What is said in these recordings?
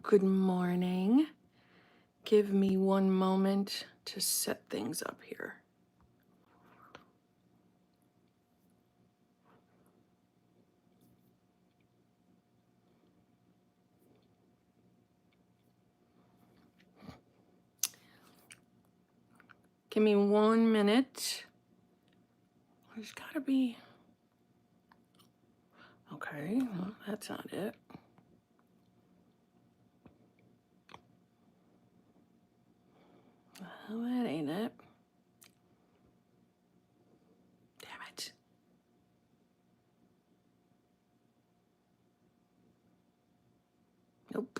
Good morning. Give me one moment to set things up here. Give me 1 minute. There's gotta be. Okay, well, that's not it. Well, that ain't it. Damn it. Nope.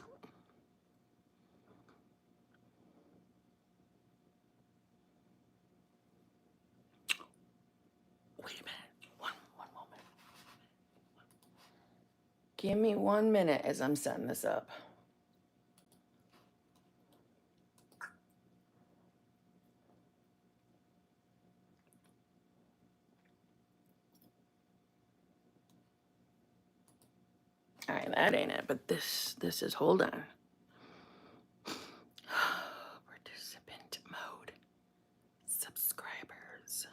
Wait a minute. One moment. Give me 1 minute as I'm setting this up. All right, that ain't it, but this is, hold on. Participant mode. Subscribers.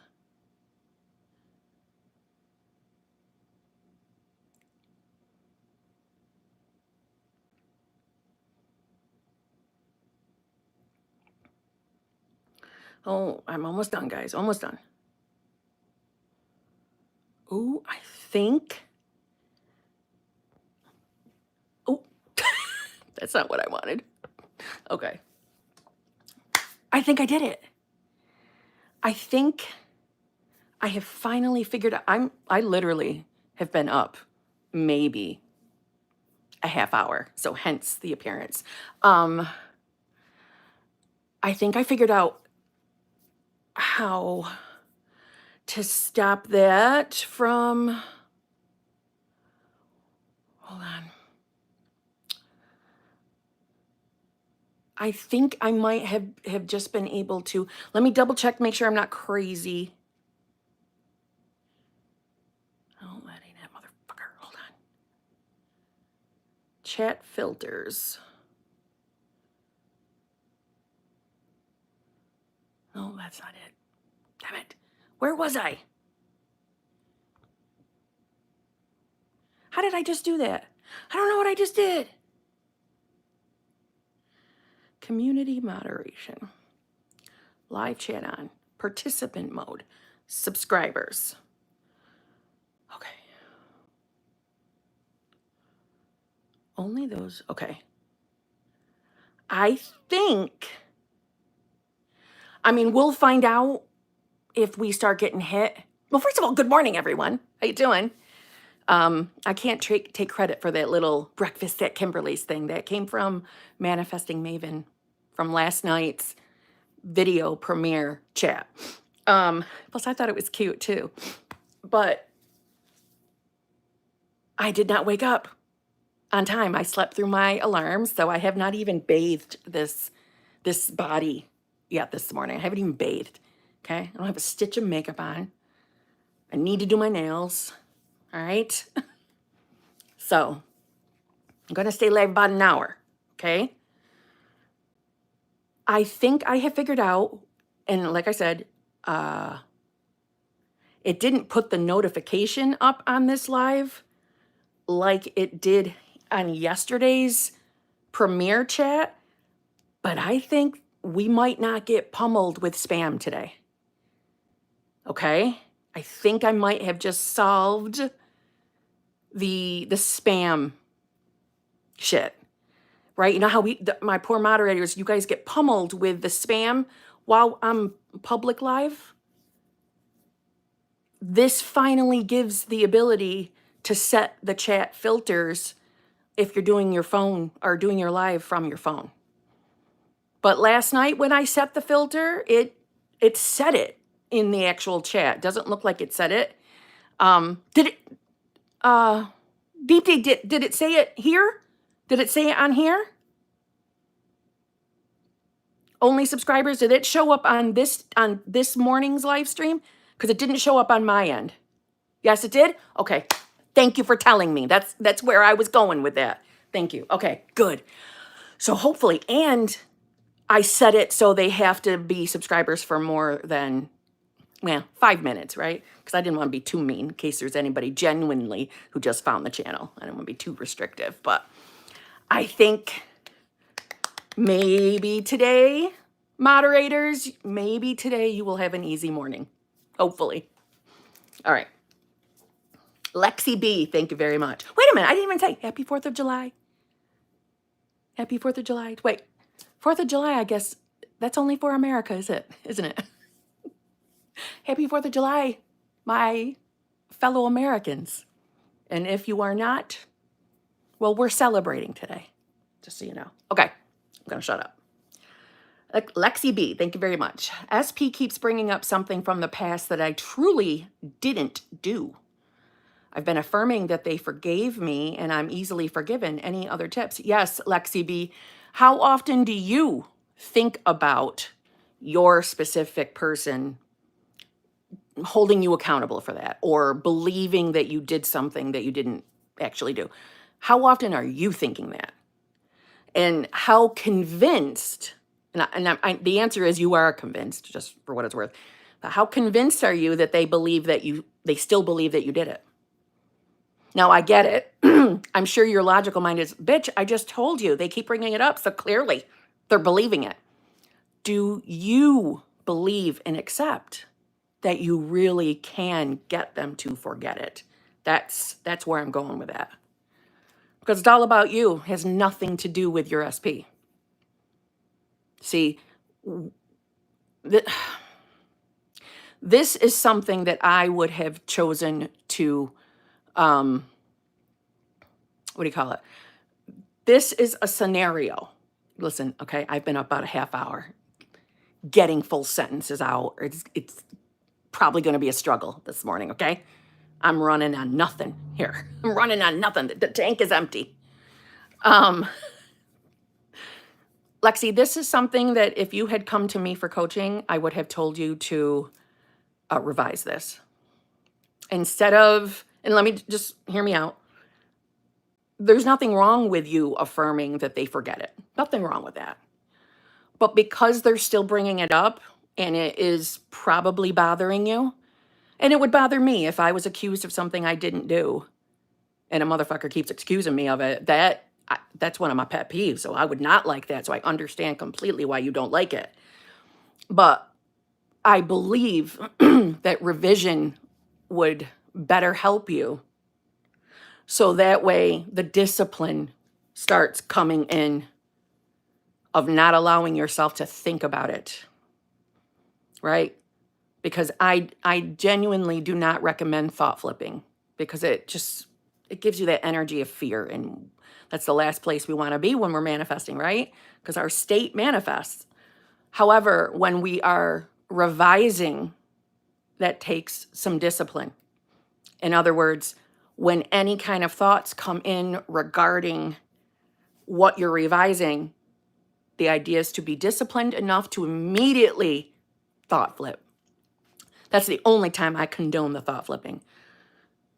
Oh, I'm almost done, guys. Almost done. Oh, I think. Oh, that's not what I wanted. Okay. I think I did it. I think I have finally figured out. I literally have been up maybe a half hour, so hence the appearance. I think I figured out how to stop that from. Hold on. I think I might have just been able to. Let me double check, make sure I'm not crazy. Oh, that ain't it, motherfucker. Hold on. Chat filters. No, that's not it. Damn it. Where was I? How did I just do that? I don't know what I just did. Community moderation. Live chat on. Participant mode. Subscribers. Okay. Only those. Okay. I think. I mean, we'll find out if we start getting hit. Well, first of all, good morning, everyone. How you doing? I can't take credit for that little breakfast at Kimberly's thing. That came from Manifesting Maven from last night's video premiere chat. Plus, I thought it was cute too. But I did not wake up on time. I slept through my alarms, so I have not even bathed this body yet this morning. I haven't even bathed. Okay, I don't have a stitch of makeup on. I need to do my nails. All right. So I'm going to stay live about an hour. Okay. I think I have figured out, and like I said, it didn't put the notification up on this live like it did on yesterday's premiere chat, but I think we might not get pummeled with spam today. Okay? I think I might have just solved the spam shit. Right? You know how my poor moderators, you guys get pummeled with the spam while I'm public live? This finally gives the ability to set the chat filters if you're doing your phone or doing your live from your phone. But last night when I set the filter, it set it in the actual chat. Doesn't look like it said it. Did it, Deepti, did it say it here? Did it say it on here? Only subscribers, did it show up on this morning's live stream? Because it didn't show up on my end. Yes, it did? Okay. Thank you for telling me. That's where I was going with that. Thank you. Okay, good. So hopefully, and I set it so they have to be subscribers for more than, well, 5 minutes, right? Because I didn't want to be too mean in case there's anybody genuinely who just found the channel. I didn't want to be too restrictive, but I think maybe today, moderators, maybe today you will have an easy morning. Hopefully. All right. Lexi B, thank you very much. Wait a minute, I didn't even say happy 4th of July. Happy 4th of July. Wait, 4th of July, I guess that's only for America, isn't it? Happy 4th of July, my fellow Americans. And if you are not, well, we're celebrating today, just so you know. Okay, I'm gonna shut up. Lexi B, thank you very much. SP keeps bringing up something from the past that I truly didn't do. I've been affirming that they forgave me and I'm easily forgiven. Any other tips? Yes, Lexi B. How often do you think about your specific person holding you accountable for that or believing that you did something that you didn't actually do? How often are you thinking that? And how convinced, the answer is you are convinced, just for what it's worth. But how convinced are you that they still believe that you did it? Now, I get it. I'm sure your logical mind is, bitch, I just told you. They keep bringing it up, so clearly they're believing it. Do you believe and accept that you really can get them to forget it? That's where I'm going with that. Because it's all about you. It has nothing to do with your SP. See, this is something that I would have chosen to, what do you call it? This is a scenario. Listen, okay, I've been up about a half hour getting full sentences out. It's probably going to be a struggle this morning, okay? I'm running on nothing here. I'm running on nothing. The tank is empty. Lexi, this is something that if you had come to me for coaching, I would have told you to revise this. Instead of, and let me just hear me out. There's nothing wrong with you affirming that they forget it. Nothing wrong with that. But because they're still bringing it up and it is probably bothering you, and it would bother me if I was accused of something I didn't do and a motherfucker keeps accusing me of it, that's one of my pet peeves. So I would not like that. So I understand completely why you don't like it. But I believe that revision would better help you. So that way the discipline starts coming in of not allowing yourself to think about it, right? Because I genuinely do not recommend thought flipping because it gives you that energy of fear. And that's the last place we want to be when we're manifesting, right? Because our state manifests. However, when we are revising, that takes some discipline. In other words, when any kind of thoughts come in regarding what you're revising, the idea is to be disciplined enough to immediately thought flip. That's the only time I condone the thought flipping.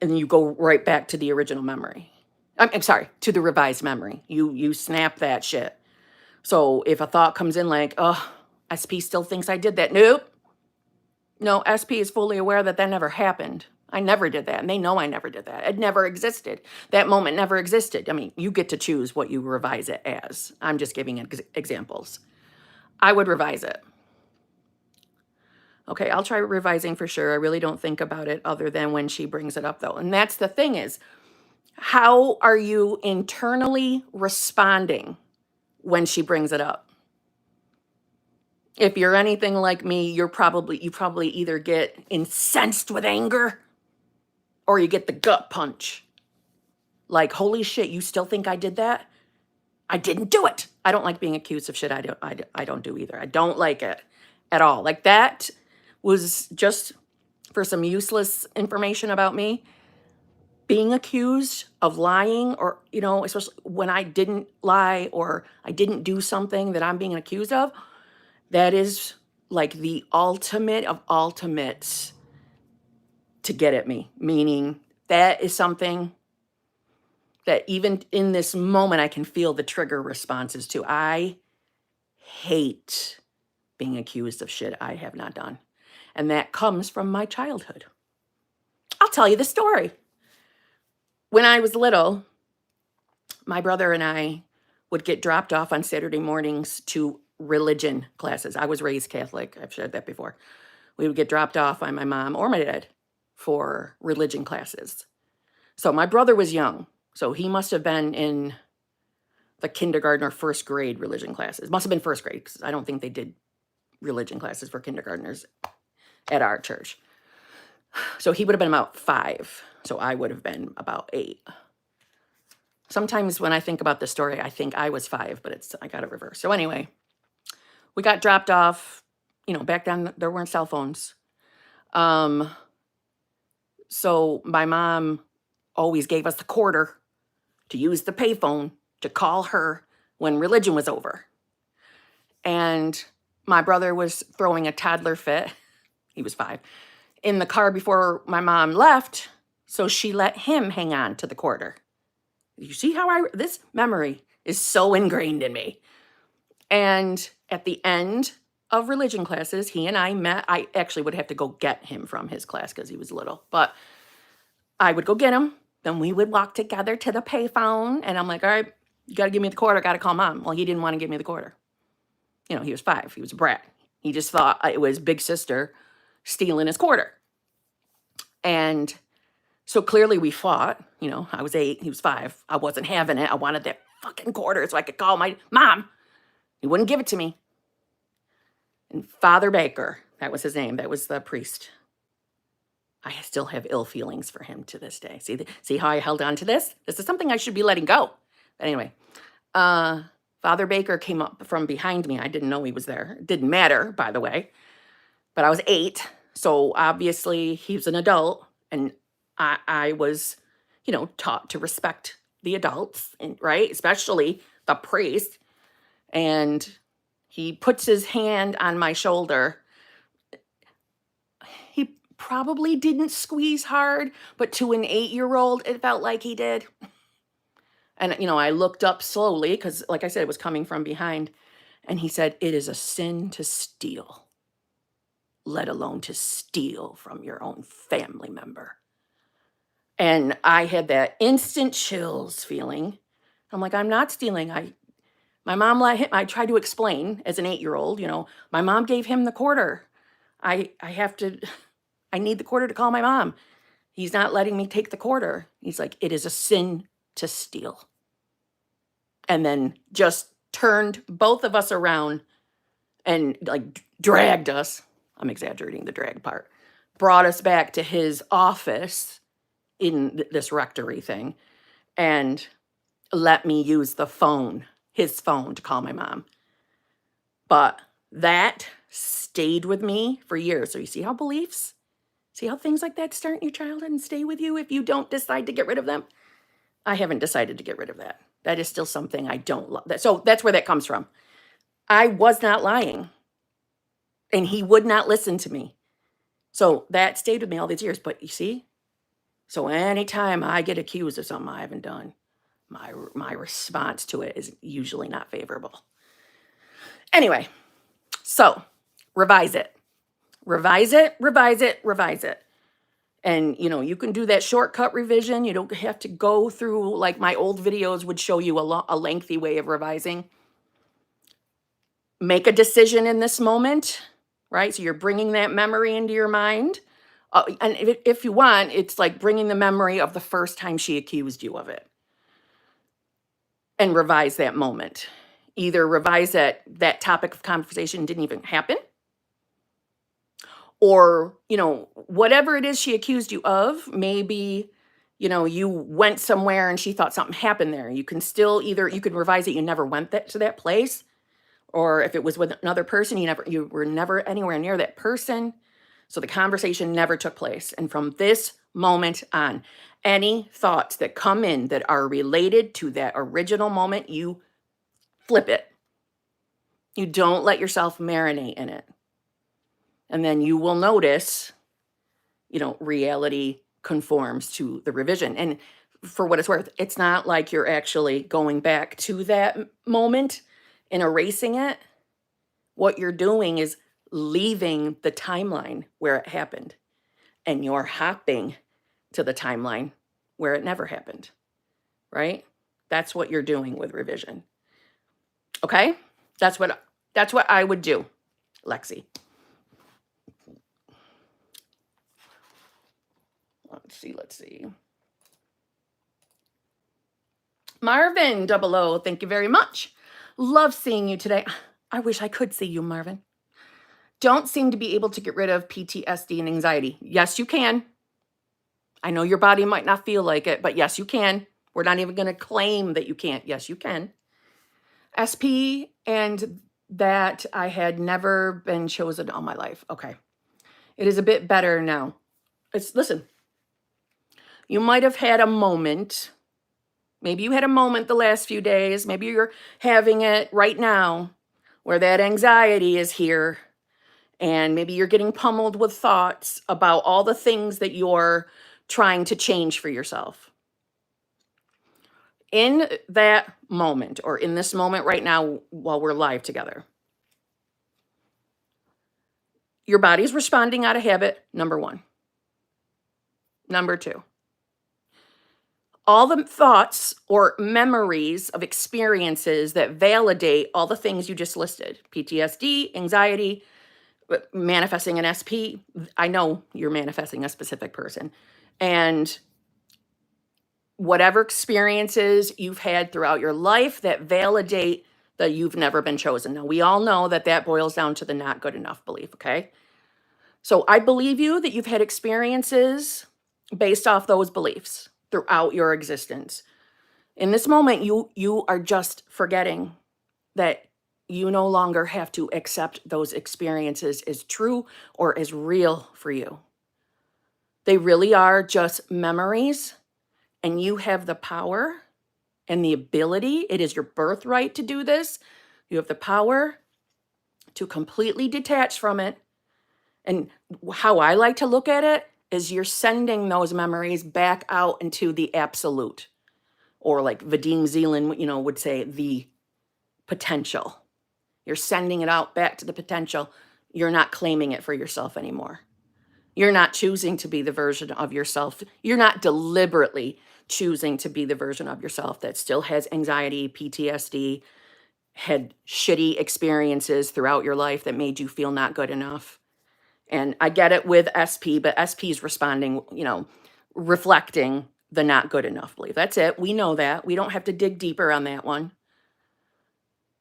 And then you go right back to the original memory. I'm sorry, to the revised memory. You snap that shit. So if a thought comes in like, oh, SP still thinks I did that. Nope. No, SP is fully aware that never happened. I never did that. And they know I never did that. It never existed. That moment never existed. I mean, you get to choose what you revise it as. I'm just giving examples. I would revise it. Okay, I'll try revising for sure. I really don't think about it other than when she brings it up, though. And that's the thing is, how are you internally responding when she brings it up? If you're anything like me, you probably either get incensed with anger or you get the gut punch. Like, holy shit, you still think I did that? I didn't do it. I don't like being accused of shit I don't do either. I don't like it at all. Like, that was just for some useless information about me. Being accused of lying, or, especially when I didn't lie or I didn't do something that I'm being accused of, that is like the ultimate of ultimates to get at me. Meaning that is something that even in this moment, I can feel the trigger responses to. I hate being accused of shit I have not done. And that comes from my childhood. I'll tell you the story. When I was little, my brother and I would get dropped off on Saturday mornings to religion classes. I was raised Catholic. I've shared that before. We would get dropped off by my mom or my dad for religion classes. So my brother was young. So he must have been in the kindergarten or first grade religion classes. Must have been first grade because I don't think they did religion classes for kindergartners at our church. So he would have been about 5. So I would have been about 8. Sometimes when I think about the story, I think I was 5, but I got it reversed. So anyway, we got dropped off. Back then there weren't cell phones. So my mom always gave us the quarter to use the payphone to call her when religion was over. And my brother was throwing a toddler fit. He was 5. In the car before my mom left, so she let him hang on to the quarter. You see how this memory is so ingrained in me. And at the end of religion classes, he and I met. I actually would have to go get him from his class because he was little. But I would go get him. Then we would walk together to the payphone. And I'm like, all right, you got to give me the quarter. Got to call mom. Well, he didn't want to give me the quarter. He was 5. He was a brat. He just thought it was big sister stealing his quarter. And so clearly we fought. I was 8. He was 5. I wasn't having it. I wanted that fucking quarter so I could call my mom. He wouldn't give it to me. And Father Baker, that was his name. That was the priest. I still have ill feelings for him to this day. See how I held on to this? This is something I should be letting go. But anyway, Father Baker came up from behind me. I didn't know he was there. It didn't matter, by the way. But I was 8. So obviously he was an adult. And I was, taught to respect the adults, right? Especially the priest. And he puts his hand on my shoulder. He probably didn't squeeze hard, but to an 8-year-old, it felt like he did. And, I looked up slowly because, like I said, it was coming from behind. And he said, "It is a sin to steal, let alone to steal from your own family member." And I had that instant chills feeling. I'm like, I'm not stealing. My mom let him. I tried to explain as an 8-year-old, my mom gave him the quarter. I need the quarter to call my mom. He's not letting me take the quarter. He's like, "It is a sin to steal." And then just turned both of us around and dragged us. I'm exaggerating the drag part. Brought us back to his office in this rectory thing and let me use his phone to call my mom. But that stayed with me for years. So you see how things like that start in your childhood and stay with you if you don't decide to get rid of them? I haven't decided to get rid of that. That is still something I don't love. So that's where that comes from. I was not lying. And he would not listen to me. So that stayed with me all these years. But you see? So anytime I get accused of something I haven't done, my response to it is usually not favorable. Anyway, so revise it. Revise it, revise it, revise it. And, you can do that shortcut revision. You don't have to go through, like my old videos would show you a lengthy way of revising. Make a decision in this moment, right? So you're bringing that memory into your mind. And if you want, it's like bringing the memory of the first time she accused you of it. And revise that moment. Either revise that topic of conversation didn't even happen. Or, whatever it is she accused you of, maybe, you went somewhere and she thought something happened there. You can still you can revise it. You never went to that place. Or if it was with another person, you were never anywhere near that person. So the conversation never took place. And from this moment on, any thoughts that come in that are related to that original moment, you flip it. You don't let yourself marinate in it. And then you will notice, reality conforms to the revision. And for what it's worth. It's not like you're actually going back to that moment and erasing it. What you're doing is leaving the timeline where it happened, and you're hopping to the timeline where it never happened, right? That's what you're doing with revision. Okay? That's what I would do, Lexi. Let's see. Marvin 00, thank you very much. Love seeing you today. I wish I could see you, Marvin. Don't seem to be able to get rid of PTSD and anxiety. Yes, you can. I know your body might not feel like it, but yes, you can. We're not even going to claim that you can't. Yes, you can. SP and that I had never been chosen all my life. Okay. It is a bit better now. Listen, you might have had a moment. Maybe you had a moment the last few days. Maybe you're having it right now where that anxiety is here. And maybe you're getting pummeled with thoughts about all the things that you're trying to change for yourself. In that moment, or in this moment right now while we're live together, your body's responding out of habit, number one. Number two, all the thoughts or memories of experiences that validate all the things you just listed, PTSD, anxiety, manifesting an SP. I know you're manifesting a specific person. And whatever experiences you've had throughout your life that validate that you've never been chosen. Now, we all know that that boils down to the not good enough belief, okay? So I believe you that you've had experiences based off those beliefs throughout your existence. In this moment, you are just forgetting that you no longer have to accept those experiences as true or as real for you. They really are just memories, and you have the power and the ability. It is your birthright to do this. You have the power to completely detach from it. And how I like to look at it is you're sending those memories back out into the absolute, or like Vadim Zeland, would say, the potential. You're sending it out back to the potential. You're not claiming it for yourself anymore. You're not choosing to be the version of yourself. You're not deliberately choosing to be the version of yourself that still has anxiety, PTSD, had shitty experiences throughout your life that made you feel not good enough. And I get it with SP, but SP is responding, reflecting the not good enough belief. That's it. We know that. We don't have to dig deeper on that one.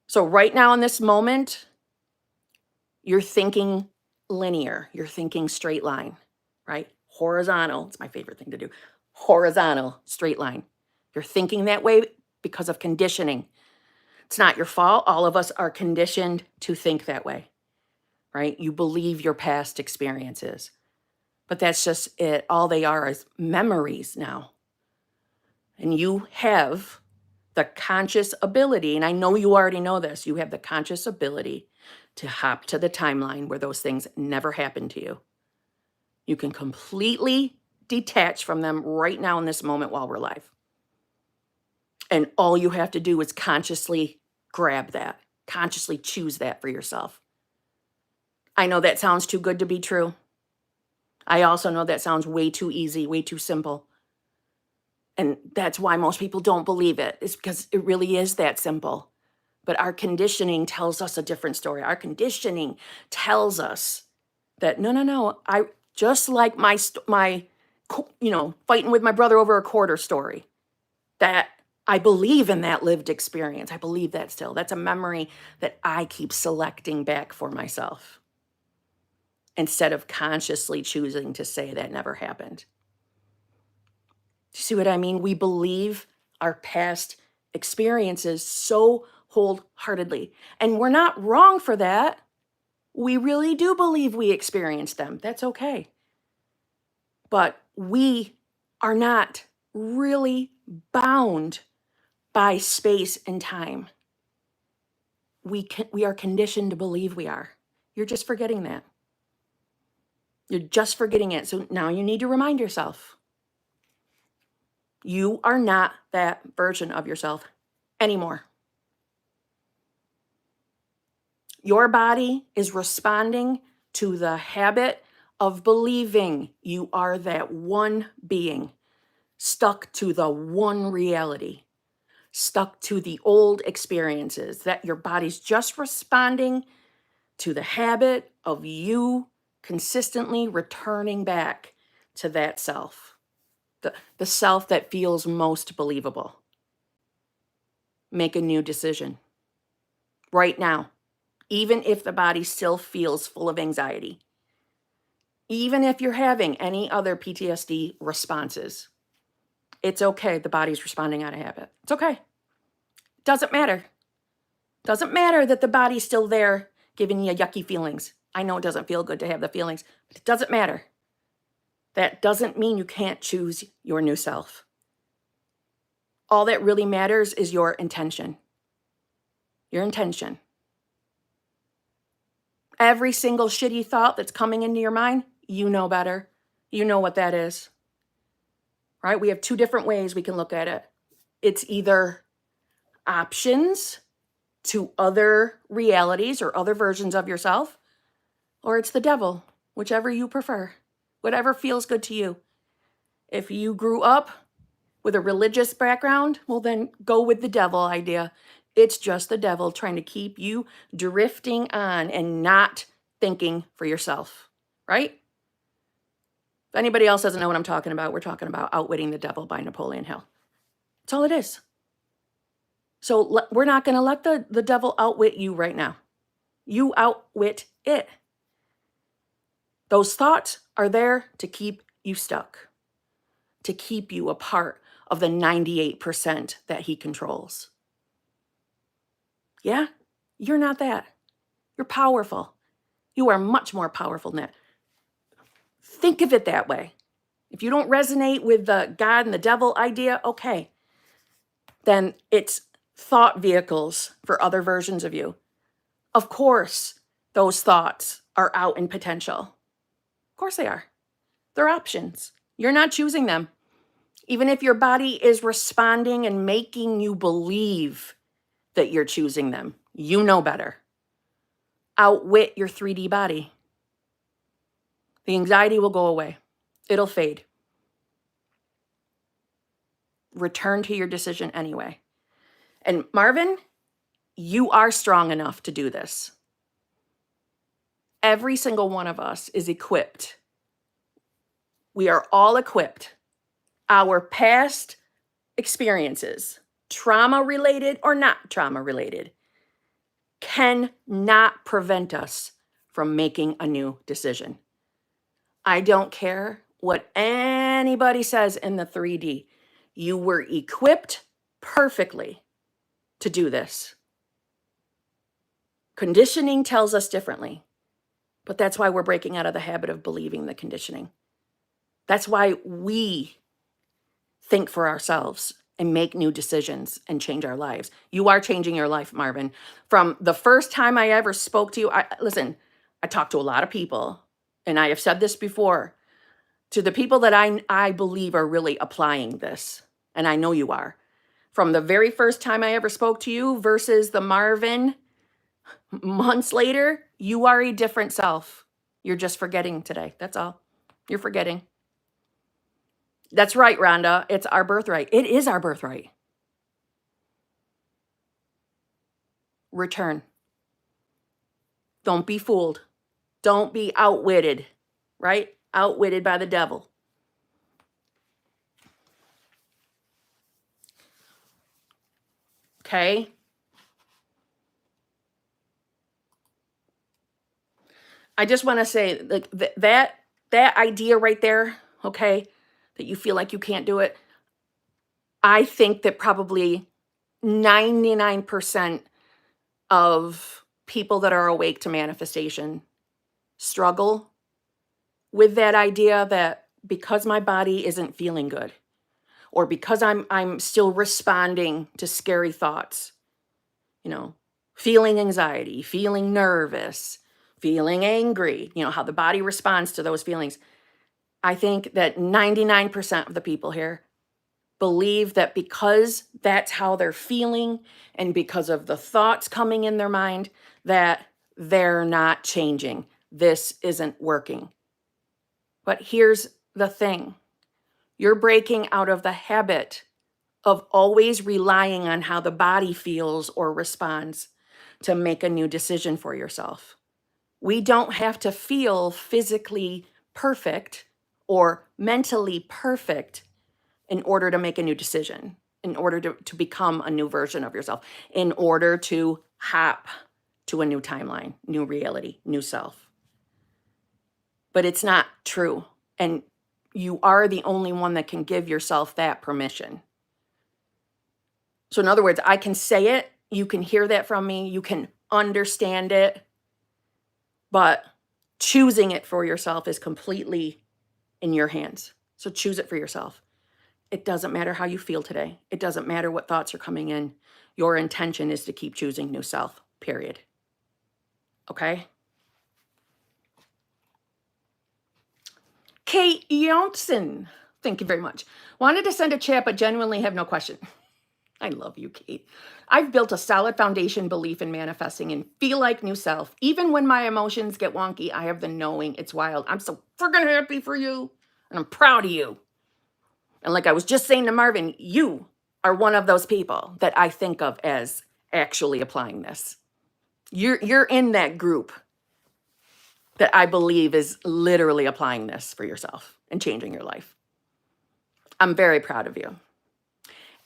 So right now in this moment, you're thinking linear. You're thinking straight line, right? Horizontal. It's my favorite thing to do. Horizontal, straight line. You're thinking that way because of conditioning. It's not your fault. All of us are conditioned to think that way, right? You believe your past experiences, but that's just it. All they are is memories now. And you have the conscious ability, and I know you already know this, you have the conscious ability to hop to the timeline where those things never happened to you. You can completely detach from them right now in this moment while we're live. And all you have to do is consciously grab that, consciously choose that for yourself. I know that sounds too good to be true. I also know that sounds way too easy, way too simple. And that's why most people don't believe it, is because it really is that simple. But our conditioning tells us a different story. Our conditioning tells us that, no, I just like my fighting with my brother over a quarter story, that I believe in that lived experience. I believe that still. That's a memory that I keep selecting back for myself instead of consciously choosing to say that never happened. See what I mean? We believe our past experiences so wholeheartedly. And we're not wrong for that. We really do believe we experienced them. That's okay. But we are not really bound by space and time. We are conditioned to believe we are. You're just forgetting that. You're just forgetting it. So now you need to remind yourself. You are not that version of yourself anymore. Your body is responding to the habit of believing you are that one being, stuck to the one reality, stuck to the old experiences, that your body's just responding to the habit of you consistently returning back to that self, the self that feels most believable. Make a new decision right now, even if the body still feels full of anxiety, even if you're having any other PTSD responses. It's okay. The body's responding out of habit. It's okay. Doesn't matter. Doesn't matter that the body's still there giving you yucky feelings. I know it doesn't feel good to have the feelings, but it doesn't matter. That doesn't mean you can't choose your new self. All that really matters is your intention. Your intention. Every single shitty thought that's coming into your mind, you know better. You know what that is. Right? We have two different ways we can look at it. It's either options to other realities or other versions of yourself, or it's the devil, whichever you prefer, whatever feels good to you. If you grew up with a religious background, well, then go with the devil idea. It's just the devil trying to keep you drifting on and not thinking for yourself, right? If anybody else doesn't know what I'm talking about, we're talking about Outwitting the Devil by Napoleon Hill. That's all it is. So we're not going to let the devil outwit you right now. You outwit it. Those thoughts are there to keep you stuck, to keep you a part of the 98% that he controls. Yeah, you're not that. You're powerful. You are much more powerful than that. Think of it that way. If you don't resonate with the God and the devil idea, okay, then it's thought vehicles for other versions of you. Of course, those thoughts are out in potential. Of course they are. They're options. You're not choosing them. Even if your body is responding and making you believe that you're choosing them, you know better. Outwit your 3D body. The anxiety will go away. It'll fade. Return to your decision anyway. And Marvin, you are strong enough to do this. Every single one of us is equipped. We are all equipped. Our past experiences, trauma related or not trauma related, cannot prevent us from making a new decision. I don't care what anybody says in the 3D. You were equipped perfectly to do this. Conditioning tells us differently, but that's why we're breaking out of the habit of believing the conditioning. That's why we think for ourselves and make new decisions and change our lives. You are changing your life, Marvin. From the first time I ever spoke to you, listen, I talked to a lot of people, and I have said this before, to the people that I believe are really applying this, and I know you are. From the very first time I ever spoke to you versus the Marvin months later, you are a different self. You're just forgetting today. That's all. You're forgetting. That's right, Rhonda. It's our birthright. It is our birthright. Return. Don't be fooled. Don't be outwitted, right? Outwitted by the devil. Okay? I just want to say, like, that idea right there, okay, that you feel like you can't do it, I think that probably 99% of people that are awake to manifestation struggle with that idea that because my body isn't feeling good, or because I'm still responding to scary thoughts, feeling anxiety, feeling nervous, feeling angry, how the body responds to those feelings. I think that 99% of the people here believe that because that's how they're feeling and because of the thoughts coming in their mind, that they're not changing. This isn't working. But here's the thing. You're breaking out of the habit of always relying on how the body feels or responds to make a new decision for yourself. We don't have to feel physically perfect or mentally perfect in order to make a new decision, in order to become a new version of yourself, in order to hop to a new timeline, new reality, new self. But it's not true. And you are the only one that can give yourself that permission. So in other words, I can say it, you can hear that from me, you can understand it, but choosing it for yourself is completely in your hands. So choose it for yourself. It doesn't matter how you feel today. It doesn't matter what thoughts are coming in. Your intention is to keep choosing new self, period. Okay? Kate Johnson, thank you very much. Wanted to send a chat, but genuinely have no question. I love you, Kate. I've built a solid foundation belief in manifesting and feel like new self. Even when my emotions get wonky, I have the knowing. It's wild. I'm so freaking happy for you, and I'm proud of you. And like I was just saying to Marvin, you are one of those people that I think of as actually applying this. You're in that group that I believe is literally applying this for yourself and changing your life. I'm very proud of you.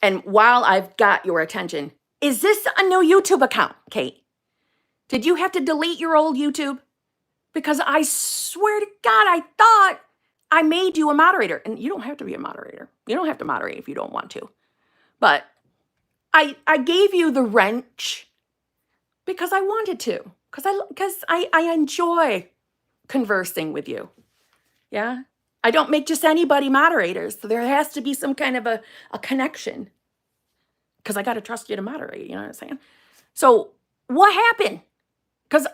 And while I've got your attention, is this a new YouTube account, Kate? Did you have to delete your old YouTube? Because I swear to God, I thought I made you a moderator. And you don't have to be a moderator. You don't have to moderate if you don't want to. But I gave you the wrench because I wanted to. Because I enjoy conversing with you. Yeah? I don't make just anybody moderators. So there has to be some kind of a connection. Because I got to trust you to moderate. You know what I'm saying? So what happened? Because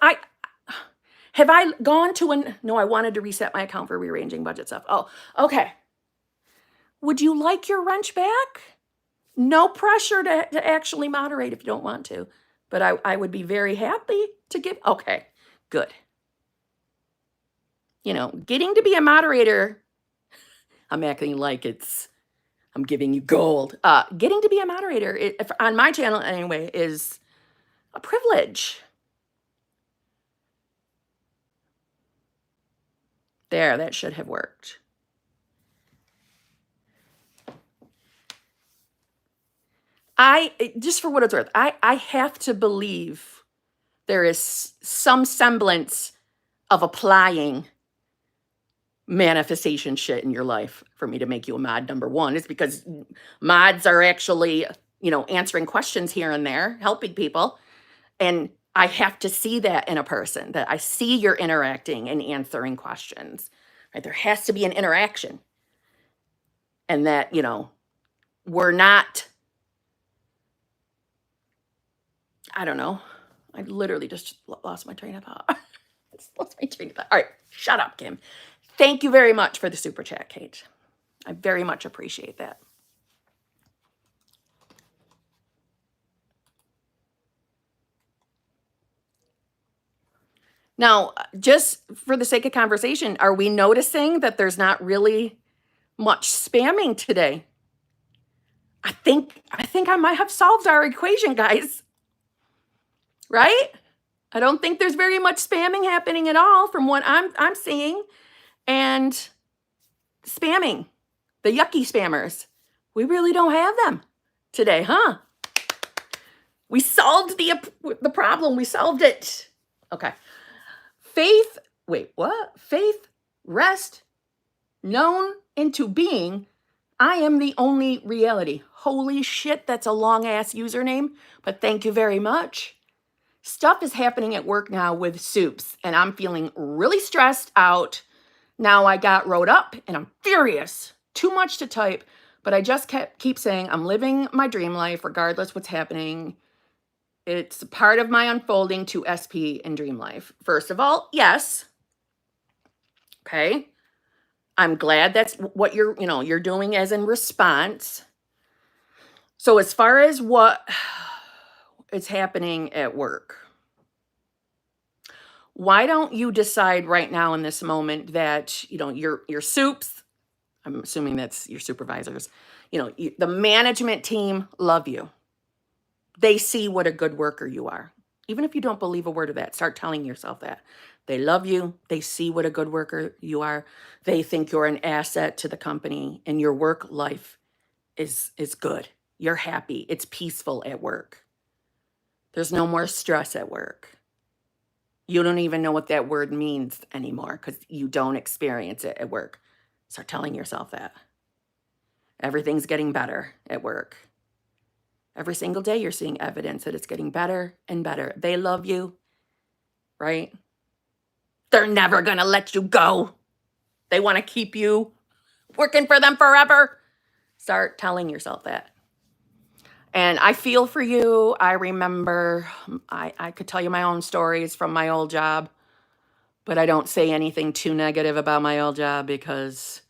have I gone to no, I wanted to reset my account for rearranging budget stuff. Oh, okay. Would you like your wrench back? No pressure to actually moderate if you don't want to. But I would be very happy to give. Okay, good. You know, getting to be a moderator, I'm acting like I'm giving you gold. Getting to be a moderator, on my channel anyway, is a privilege. There, that should have worked. Just for what it's worth, I have to believe there is some semblance of applying manifestation shit in your life for me to make you a mod. Number one is because mods are actually, answering questions here and there, helping people. And I have to see that in a person, that I see you're interacting and answering questions, right? There has to be an interaction. And that, we're not, I don't know. I literally just lost my train of thought. All right, shut up, Kim. Thank you very much for the super chat, Kate. I very much appreciate that. Now, just for the sake of conversation, are we noticing that there's not really much spamming today? I think I might have solved our equation, guys. Right? I don't think there's very much spamming happening at all from what I'm seeing. And spamming, the yucky spammers, we really don't have them today, huh? We solved the problem. We solved it. Okay. Faith, wait, what? Faith, rest, known into being, I am the only reality. Holy shit, that's a long ass username, but thank you very much. Stuff is happening at work now with soups, and I'm feeling really stressed out. Now I got wrote up, and I'm furious. Too much to type, but I just keep saying I'm living my dream life regardless what's happening. It's part of my unfolding to SP and dream life. First of all, yes. Okay. I'm glad that's what you're doing as in response. So as far as what is happening at work, why don't you decide right now in this moment that, your soups, I'm assuming that's your supervisors, the management team love you. They see what a good worker you are. Even if you don't believe a word of that, start telling yourself that. They love you. They see what a good worker you are. They think you're an asset to the company, and your work life is good. You're happy. It's peaceful at work. There's no more stress at work. You don't even know what that word means anymore because you don't experience it at work. Start telling yourself that. Everything's getting better at work. Every single day you're seeing evidence that it's getting better and better. They love you, right? They're never going to let you go. They want to keep you working for them forever. Start telling yourself that. And I feel for you. I remember, I could tell you my own stories from my old job, but I don't say anything too negative about my old job because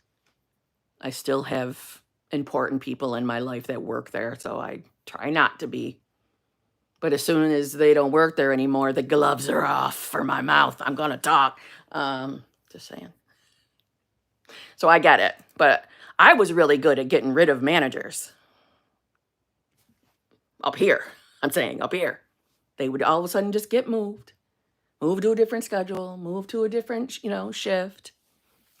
I still have important people in my life that work there. So I try not to be. But as soon as they don't work there anymore, the gloves are off for my mouth. I'm going to talk. Just saying. So I get it. But I was really good at getting rid of managers. Up here. I'm saying up here. They would all of a sudden just get moved. Move to a different schedule. Move to a different, shift.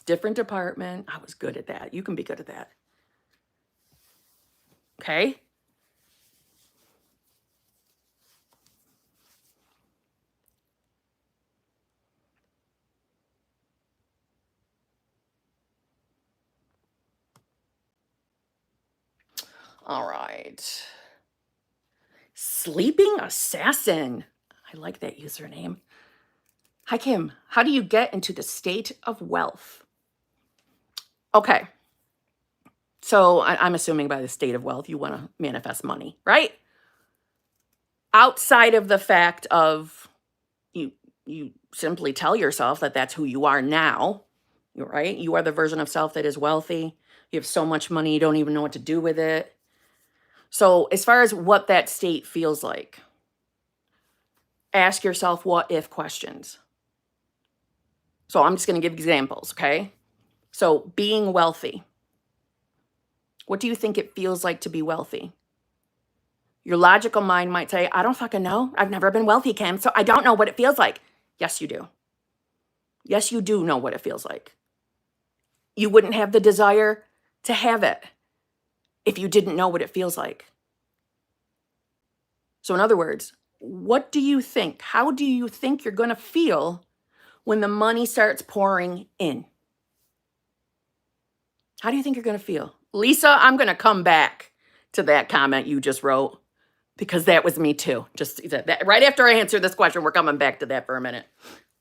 Different department. I was good at that. You can be good at that. Okay? All right. Sleeping Assassin. I like that username. Hi, Kim. How do you get into the state of wealth? Okay. So I'm assuming by the state of wealth, you want to manifest money, right? Outside of the fact of you simply tell yourself that that's who you are now, right? You are the version of self that is wealthy. You have so much money, you don't even know what to do with it. So as far as what that state feels like, ask yourself what if questions. So I'm just going to give examples, okay? So being wealthy. What do you think it feels like to be wealthy? Your logical mind might say, I don't fucking know. I've never been wealthy, Kim, so I don't know what it feels like. Yes, you do. Yes, you do know what it feels like. You wouldn't have the desire to have it if you didn't know what it feels like. So in other words, what do you think? How do you think you're going to feel when the money starts pouring in? How do you think you're going to feel? Lisa, I'm going to come back to that comment you just wrote because that was me too. Just that right after I answer this question, we're coming back to that for a minute.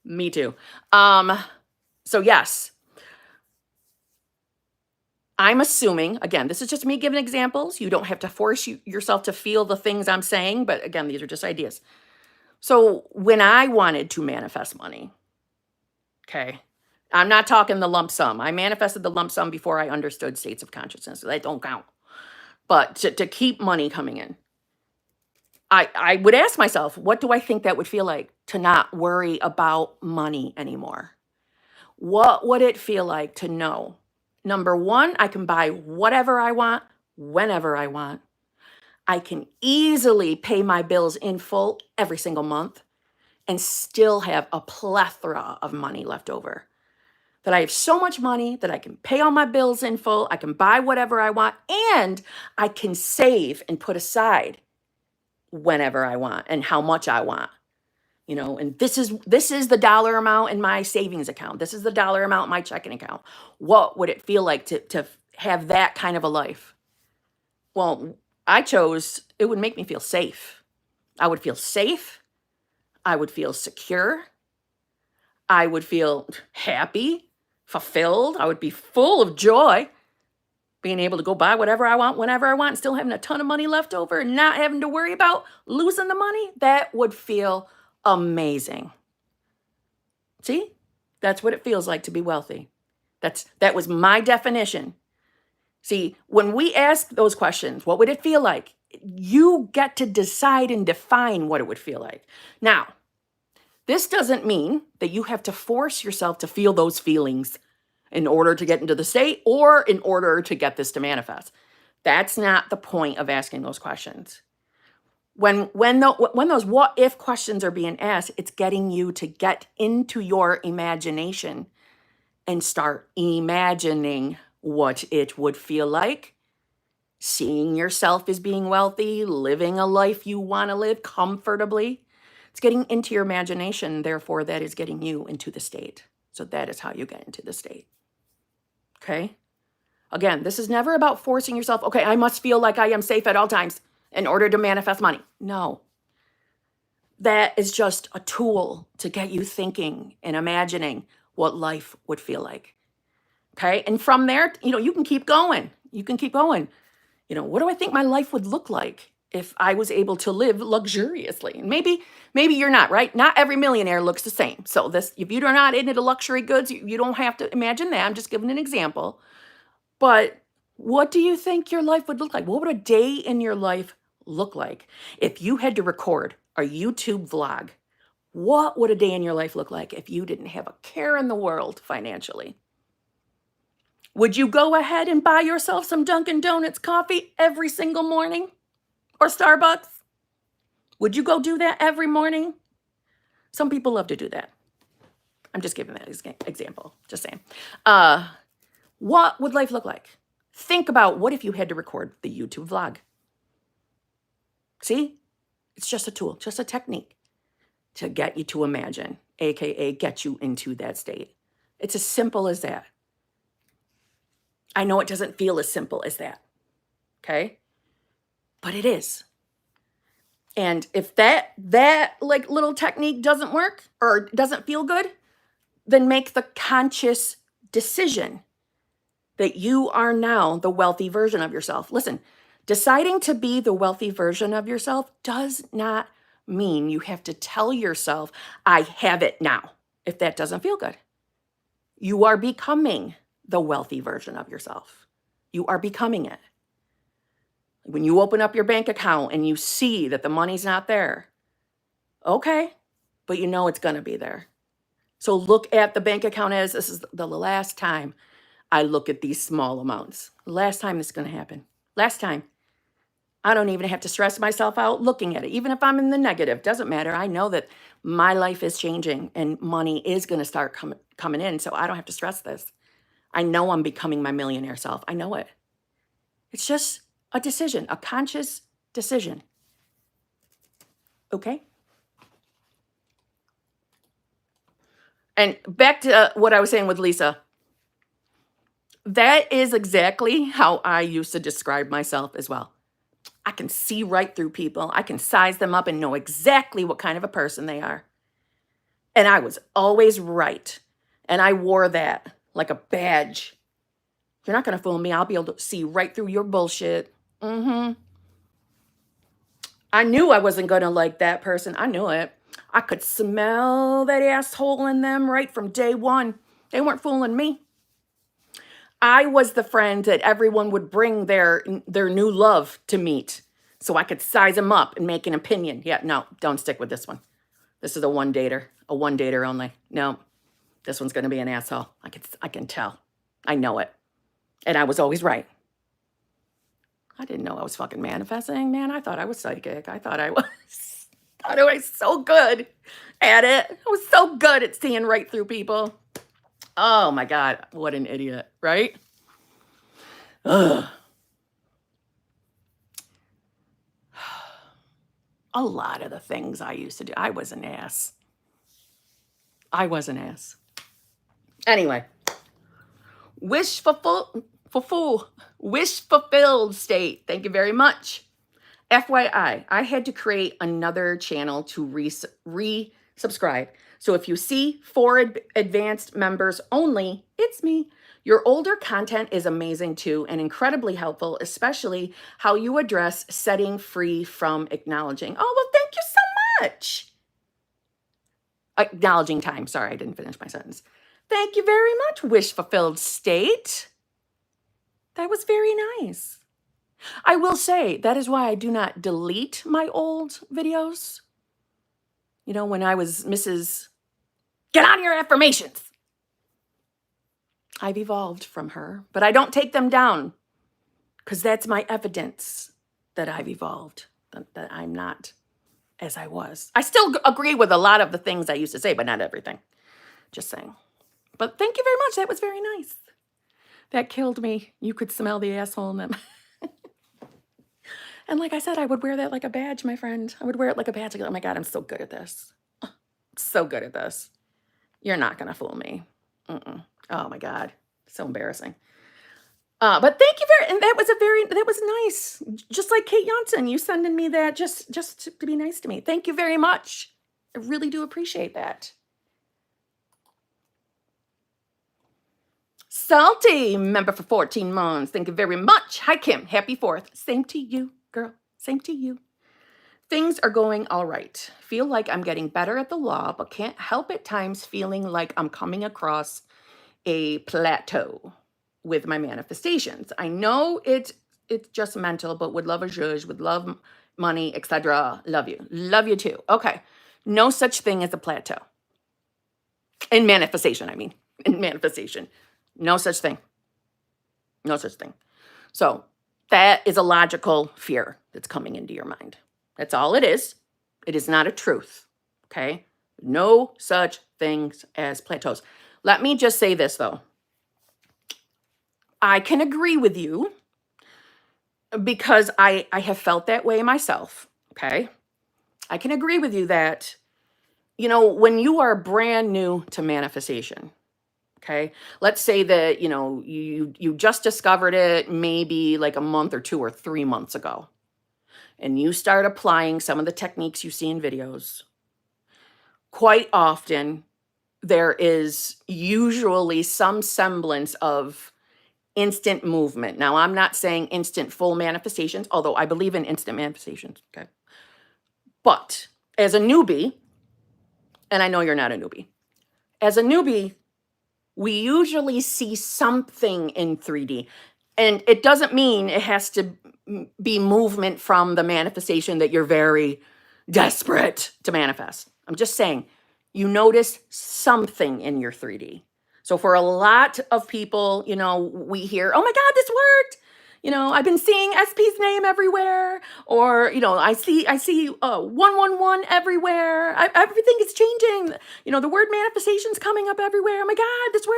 Me too. So yes, I'm assuming, again, this is just me giving examples. You don't have to force yourself to feel the things I'm saying, but again, these are just ideas. So when I wanted to manifest money, okay, I'm not talking the lump sum. I manifested the lump sum before I understood states of consciousness. So that don't count. But to keep money coming in, I would ask myself, what do I think that would feel like to not worry about money anymore? What would it feel like to know? Number one, I can buy whatever I want, whenever I want. I can easily pay my bills in full every single month and still have a plethora of money left over. That I have so much money that I can pay all my bills in full, I can buy whatever I want, and I can save and put aside whenever I want and how much I want. And this is the dollar amount in my savings account. This is the dollar amount in my checking account. What would it feel like to have that kind of a life? Well, I chose, it would make me feel safe. I would feel safe. I would feel secure. I would feel happy, fulfilled. I would be full of joy being able to go buy whatever I want, whenever I want, and still having a ton of money left over and not having to worry about losing the money. That would feel amazing. See, that's what it feels like to be wealthy. That was my definition. See, when we ask those questions, what would it feel like? You get to decide and define what it would feel like. Now, this doesn't mean that you have to force yourself to feel those feelings in order to get into the state or in order to get this to manifest. That's not the point of asking those questions. When those what if questions are being asked, it's getting you to get into your imagination and start imagining what it would feel like, seeing yourself as being wealthy, living a life you want to live comfortably. It's getting into your imagination, therefore that is getting you into the state. So that is how you get into the state. Okay? Again, this is never about forcing yourself, okay, I must feel like I am safe at all times in order to manifest money. No. That is just a tool to get you thinking and imagining what life would feel like. Okay? And from there, you can keep going. You can keep going. What do I think my life would look like if I was able to live luxuriously? And maybe you're not, right? Not every millionaire looks the same. So if you're not into luxury goods, you don't have to imagine that. I'm just giving an example. But what do you think your life would look like? What would a day in your life look like if you had to record a YouTube vlog? What would a day in your life look like if you didn't have a care in the world financially? Would you go ahead and buy yourself some Dunkin' Donuts coffee every single morning? Or Starbucks? Would you go do that every morning? Some people love to do that. I'm just giving that example. Just saying. What would life look like? Think about what if you had to record the YouTube vlog? See? It's just a tool, just a technique to get you to imagine, aka get you into that state. It's as simple as that. I know it doesn't feel as simple as that, okay? But it is. And if that like little technique doesn't work or doesn't feel good, then make the conscious decision that you are now the wealthy version of yourself. Listen, deciding to be the wealthy version of yourself does not mean you have to tell yourself, I have it now, if that doesn't feel good. You are becoming the wealthy version of yourself. You are becoming it. When you open up your bank account and you see that the money's not there, okay, but you know it's going to be there. So look at the bank account as this is the last time I look at these small amounts. Last time this is going to happen. Last time. I don't even have to stress myself out looking at it. Even if I'm in the negative, doesn't matter. I know that my life is changing and money is going to start coming in, so I don't have to stress this. I know I'm becoming my millionaire self. I know it. It's just a decision, a conscious decision. Okay? And back to what I was saying with Lisa. That is exactly how I used to describe myself as well. I can see right through people. I can size them up and know exactly what kind of a person they are. And I was always right. And I wore that like a badge. You're not going to fool me. I'll be able to see right through your bullshit. I knew I wasn't going to like that person. I knew it. I could smell that asshole in them right from day one. They weren't fooling me. I was the friend that everyone would bring their new love to meet so I could size them up and make an opinion. Yeah, no, don't stick with this one. This is a one dater only. No, this one's going to be an asshole. I can tell. I know it. And I was always right. I didn't know I was fucking manifesting, man. I thought I was psychic. I thought I was so good at it. I was so good at seeing right through people. Oh my God, what an idiot, right? Ugh. A lot of the things I used to do, I was an ass. Anyway, wish fulfilled state. Thank you very much. FYI, I had to create another channel to resubscribe. So if you see for advanced members only, it's me. Your older content is amazing too and incredibly helpful, especially how you address setting free from acknowledging. Oh, well, thank you so much. Acknowledging time. Sorry, I didn't finish my sentence. Thank you very much, wish fulfilled state. That was very nice. I will say that is why I do not delete my old videos. You know, when I was Mrs. Get on your affirmations. I've evolved from her, but I don't take them down because that's my evidence that I've evolved, that I'm not as I was. I still agree with a lot of the things I used to say, but not everything. Just saying. But thank you very much. That was very nice. That killed me. You could smell the asshole in them. And like I said, I would wear that like a badge, my friend. I would wear it like a badge. Like, oh my God, I'm so good at this. So good at this. You're not going to fool me. Oh my God. So embarrassing. But thank you and that was nice. Just like Kate Johnson, you sending me that just to be nice to me. Thank you very much. I really do appreciate that. Salty, member for 14 months. Thank you very much. Hi, Kim. Happy 4th. Same to you, girl. Same to you. Things are going all right. Feel like I'm getting better at the law, but can't help at times feeling like I'm coming across a plateau with my manifestations. I know it's just mental, but would love a zhuzh, would love money, etc. Love you. Love you too. Okay. No such thing as a plateau. In manifestation, I mean. In manifestation. No such thing. No such thing. So that is a logical fear that's coming into your mind. That's all it is. It is not a truth. Okay? No such things as plateaus. Let me just say this, though. I can agree with you because I have felt that way myself. Okay? I can agree with you that, you know, when you are brand new to manifestation, okay, let's say that, you know, you just discovered it maybe like a month or 2 or 3 months ago, and you start applying some of the techniques you see in videos. Quite often, there is usually some semblance of instant movement. Now, I'm not saying instant full manifestations, although I believe in instant manifestations, okay? But as a newbie, and I know you're not a newbie, as a newbie, we usually see something in 3D. And it doesn't mean it has to be movement from the manifestation that you're very desperate to manifest. I'm just saying, you notice something in your 3D. So for a lot of people, you know, we hear, oh my God, this worked. You know, I've been seeing SP's name everywhere, or, you know, I see 111 everywhere. Everything is changing. You know, the word manifestation's coming up everywhere. Oh my God, this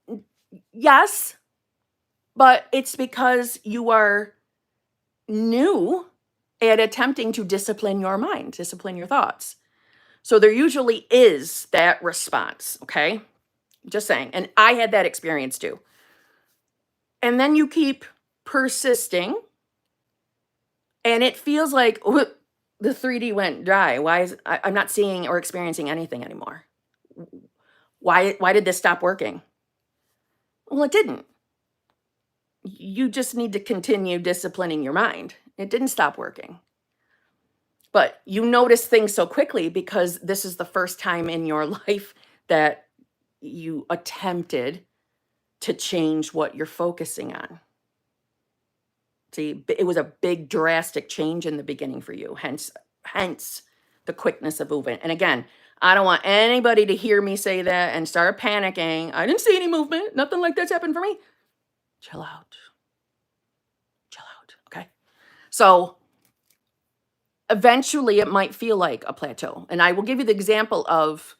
worked. Yes, but it's because you are new at attempting to discipline your mind, discipline your thoughts. So there usually is that response, okay? Just saying. And I had that experience too. And then you keep persisting, and it feels like the 3D went dry. Why is I'm not seeing or experiencing anything anymore? Why did this stop working? Well, it didn't. You just need to continue disciplining your mind. It didn't stop working. But you notice things so quickly because this is the first time in your life that you attempted to change what you're focusing on. See, it was a big drastic change in the beginning for you, hence the quickness of movement. And again, I don't want anybody to hear me say that and start panicking. I didn't see any movement. Nothing like that's happened for me. Chill out. Chill out, okay? So eventually it might feel like a plateau. And I will give you the example of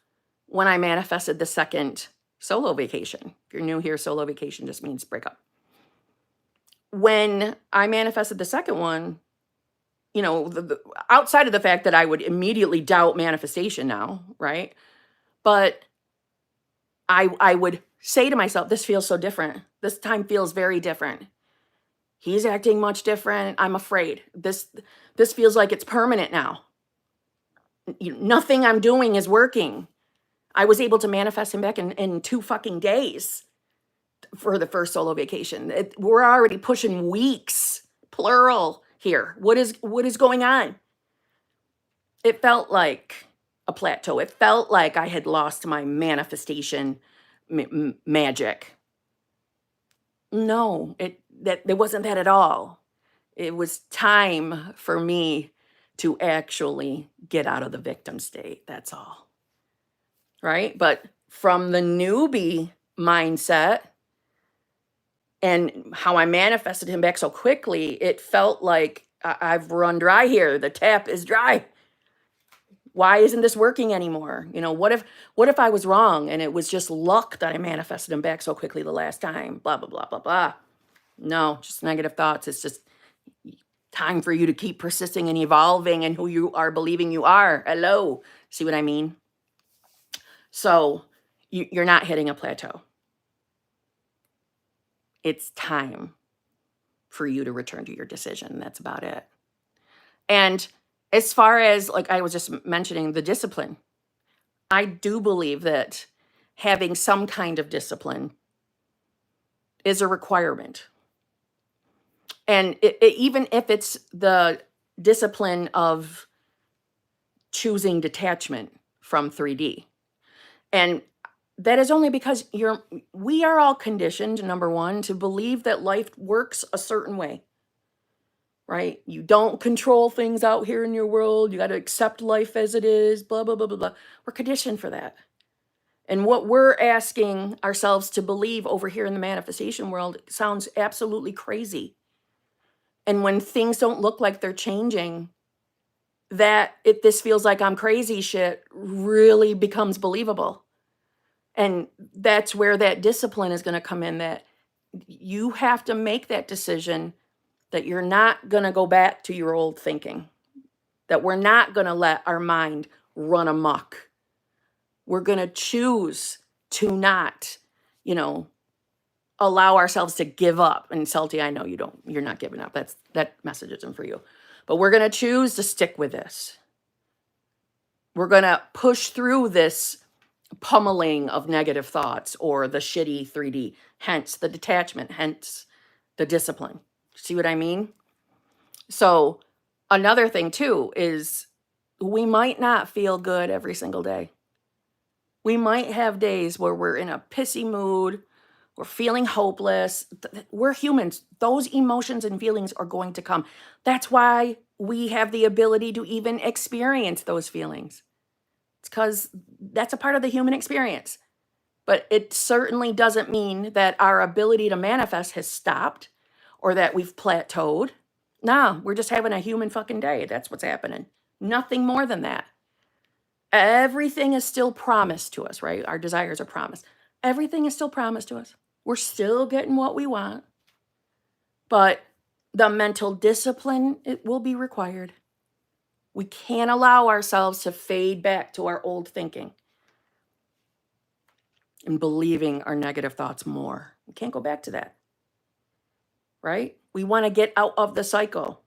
when I manifested the second solo vacation. If you're new here, solo vacation just means break up. When I manifested the second one, you know, outside of the fact that I would immediately doubt manifestation now, right? But I would say to myself, this feels so different. This time feels very different. He's acting much different. I'm afraid. This feels like it's permanent now. Nothing I'm doing is working. I was able to manifest him back in 2 fucking days for the first solo vacation. We're already pushing weeks, plural here. What is going on? It felt like a plateau. It felt like I had lost my manifestation magic. No, it wasn't that at all. It was time for me to actually get out of the victim state. That's all. Right? But from the newbie mindset and how I manifested him back so quickly, it felt like I've run dry here. The tap is dry. Why isn't this working anymore? You know, what if I was wrong and it was just luck that I manifested him back so quickly the last time? Blah, blah, blah, blah, blah. No, just negative thoughts. It's just time for you to keep persisting and evolving in who you are believing you are. Hello. See what I mean? So you're not hitting a plateau. It's time for you to return to your decision. That's about it. And as far as, like I was just mentioning, the discipline, I do believe that having some kind of discipline is a requirement. And even if it's the discipline of choosing detachment from 3D. And that is only because we are all conditioned, number one, to believe that life works a certain way, right? You don't control things out here in your world. You got to accept life as it is, blah, blah, blah, blah, blah. We're conditioned for that. And what we're asking ourselves to believe over here in the manifestation world sounds absolutely crazy. And when things don't look like they're changing, this feels like I'm crazy shit really becomes believable. And that's where that discipline is going to come in, that you have to make that decision that you're not going to go back to your old thinking, that we're not going to let our mind run amok. We're going to choose to not, allow ourselves to give up. And Salty, I know you're not giving up. That message isn't for you. But we're going to choose to stick with this. We're going to push through this pummeling of negative thoughts or the shitty 3D, hence the detachment, hence the discipline. See what I mean? So another thing too is we might not feel good every single day. We might have days where we're in a pissy mood, we're feeling hopeless. We're humans. Those emotions and feelings are going to come. That's why we have the ability to even experience those feelings. It's because that's a part of the human experience. But it certainly doesn't mean that our ability to manifest has stopped or that we've plateaued. Nah, we're just having a human fucking day. That's what's happening. Nothing more than that. Everything is still promised to us, right? Our desires are promised. Everything is still promised to us. We're still getting what we want. But the mental discipline, it will be required. We can't allow ourselves to fade back to our old thinking and believing our negative thoughts more. We can't go back to that, right? We want to get out of the cycle.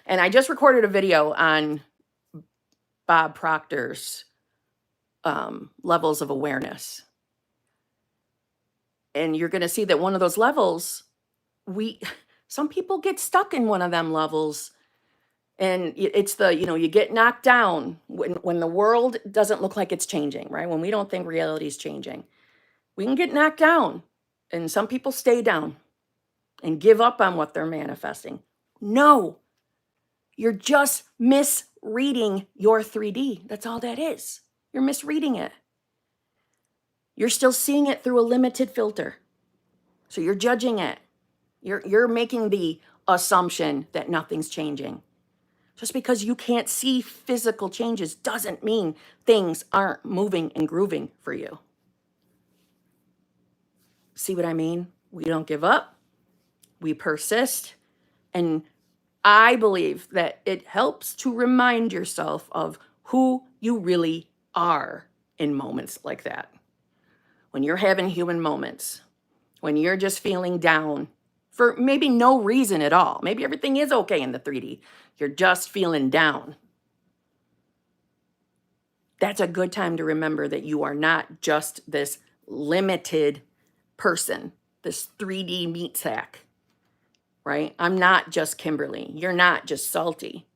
And I just recorded a video on Bob Proctor's levels of awareness. And you're going to see that one of those levels, some people get stuck in one of them levels. And it's you get knocked down when the world doesn't look like it's changing, right? When we don't think reality is changing, we can get knocked down. And some people stay down and give up on what they're manifesting. No, you're just misreading your 3D. That's all that is. You're misreading it. You're still seeing it through a limited filter. So you're judging it. You're making the assumption that nothing's changing. Just because you can't see physical changes doesn't mean things aren't moving and grooving for you. See what I mean? We don't give up. We persist. And I believe that it helps to remind yourself of who you really are in moments like that. When you're having human moments, when you're just feeling down for maybe no reason at all. Maybe everything is okay in the 3D. You're just feeling down. That's a good time to remember that you are not just this limited person, this 3D meat sack, right? I'm not just Kimberly. You're not just Salty.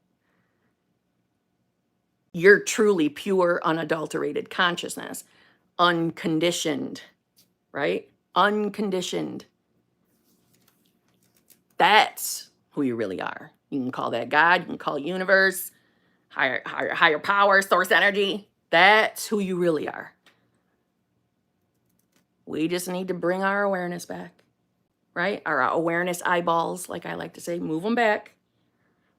You're truly pure, unadulterated consciousness, unconditioned, right? Unconditioned. That's who you really are. You can call that God, you can call it universe, higher power, source energy. That's who you really are. We just need to bring our awareness back, right? Our awareness eyeballs, like I like to say, move them back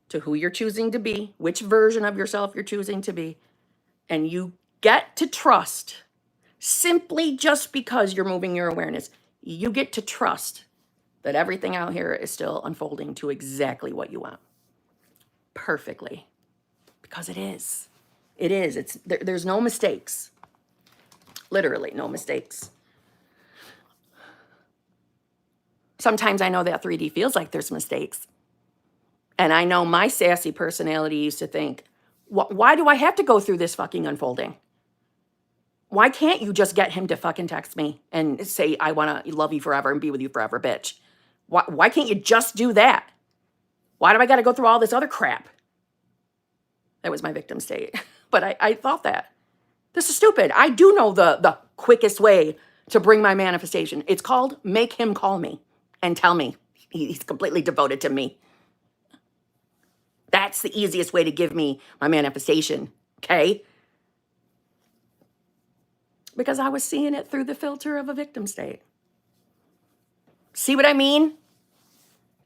to who you're choosing to be, which version of yourself you're choosing to be. And you get to trust, simply just because you're moving your awareness, you get to trust that everything out here is still unfolding to exactly what you want. Perfectly. Because it is. It is. There's no mistakes. Literally no mistakes. Sometimes I know that 3D feels like there's mistakes. And I know my sassy personality used to think, why do I have to go through this fucking unfolding? Why can't you just get him to fucking text me and say, I want to love you forever and be with you forever, bitch? Why can't you just do that? Why do I got to go through all this other crap? That was my victim state. But I thought that. This is stupid. I do know the quickest way to bring my manifestation. It's called make him call me and tell me he's completely devoted to me. That's the easiest way to give me my manifestation, okay? Because I was seeing it through the filter of a victim state. See what I mean?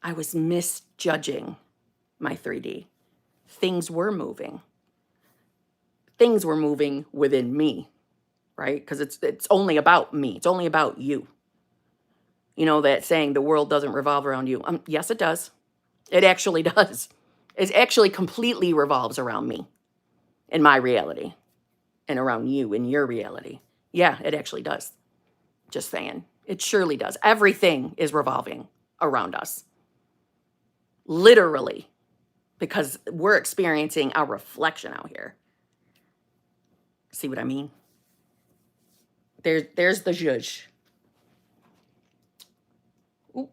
I was misjudging my 3D. Things were moving. Things were moving within me, right? Because it's only about me. It's only about you. You know that saying, the world doesn't revolve around you. Yes, it does. It actually does. It actually completely revolves around me in my reality and around you in your reality. Yeah, it actually does. Just saying. It surely does. Everything is revolving around us. Literally. Because we're experiencing a reflection out here. See what I mean? There's the zhuzh. Oop.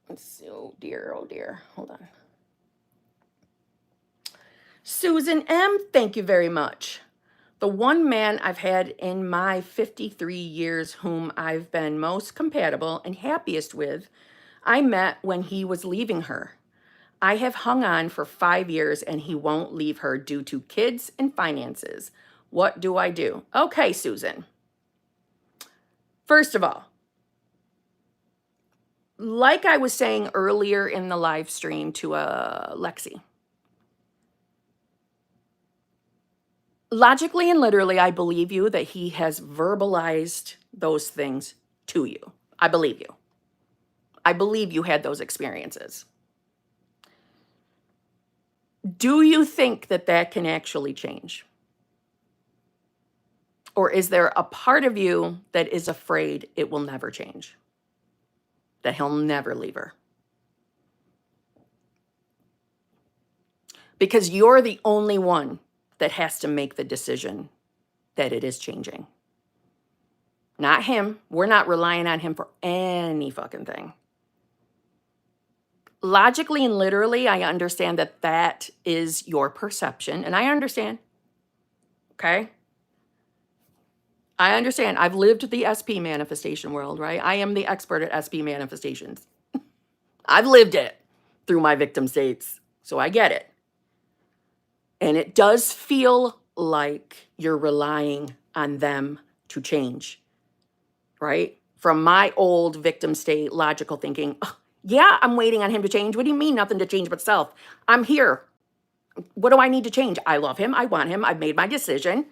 Let's see. Oh dear. Hold on. Susan M., thank you very much. The one man I've had in my 53 years whom I've been most compatible and happiest with, I met when he was leaving her. I have hung on for 5 years and he won't leave her due to kids and finances. What do I do? Okay, Susan. First of all, like I was saying earlier in the live stream to Lexi, logically and literally, I believe you that he has verbalized those things to you. I believe you. I believe you had those experiences. Do you think that that can actually change? Or is there a part of you that is afraid it will never change? That he'll never leave her? Because you're the only one that has to make the decision that it is changing. Not him. We're not relying on him for any fucking thing. Logically and literally, I understand that that is your perception, and I understand. Okay? I understand. I've lived the SP manifestation world, right? I am the expert at SP manifestations. I've lived it through my victim states, so I get it. And it does feel like you're relying on them to change, right? From my old victim state, logical thinking, "Oh, yeah, I'm waiting on him to change. What do you mean nothing to change but self? I'm here. What do I need to change? I love him. I want him. I've made my decision.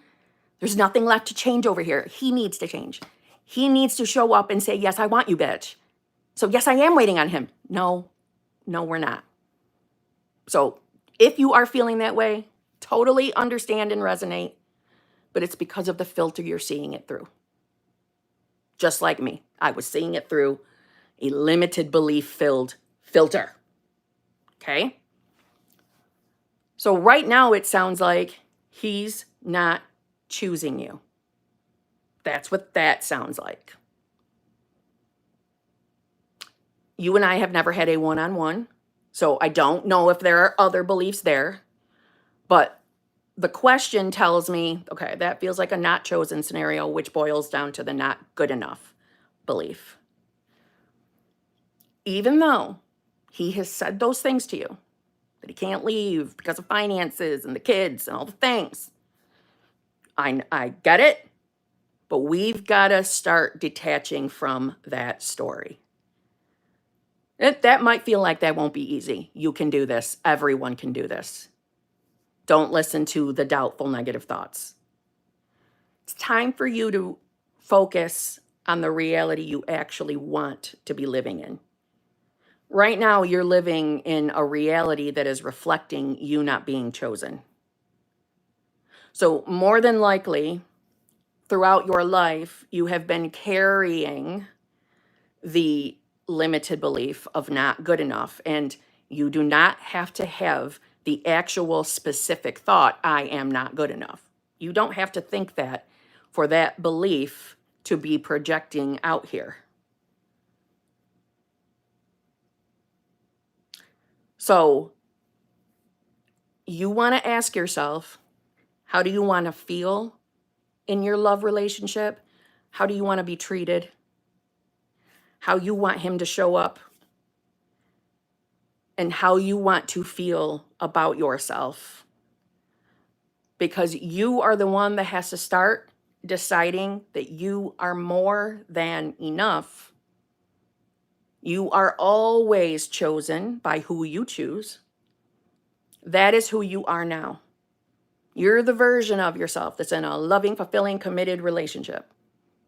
There's nothing left to change over here. He needs to change. He needs to show up and say, yes, I want you, bitch. So yes, I am waiting on him. No, we're not. So if you are feeling that way, totally understand and resonate, but it's because of the filter you're seeing it through. Just like me, I was seeing it through a limited belief filled filter. Okay? So right now it sounds like he's not choosing you. That's what that sounds like. You and I have never had a one-on-one, so I don't know if there are other beliefs there, but the question tells me, okay, that feels like a not chosen scenario, which boils down to the not good enough belief. Even though He has said those things to you, that he can't leave because of finances and the kids and all the things. I get it, but we've got to start detaching from that story. That might feel like that won't be easy. You can do this. Everyone can do this. Don't listen to the doubtful negative thoughts. It's time for you to focus on the reality you actually want to be living in. Right now, you're living in a reality that is reflecting you not being chosen. So, more than likely, throughout your life, you have been carrying the limited belief of not good enough. And you do not have to have the actual specific thought, I am not good enough. You don't have to think that for that belief to be projecting out here. So you want to ask yourself, how do you want to feel in your love relationship? How do you want to be treated? How you want him to show up? And how you want to feel about yourself. Because you are the one that has to start deciding that you are more than enough. You are always chosen by who you choose. That is who you are now. You're the version of yourself that's in a loving, fulfilling, committed relationship.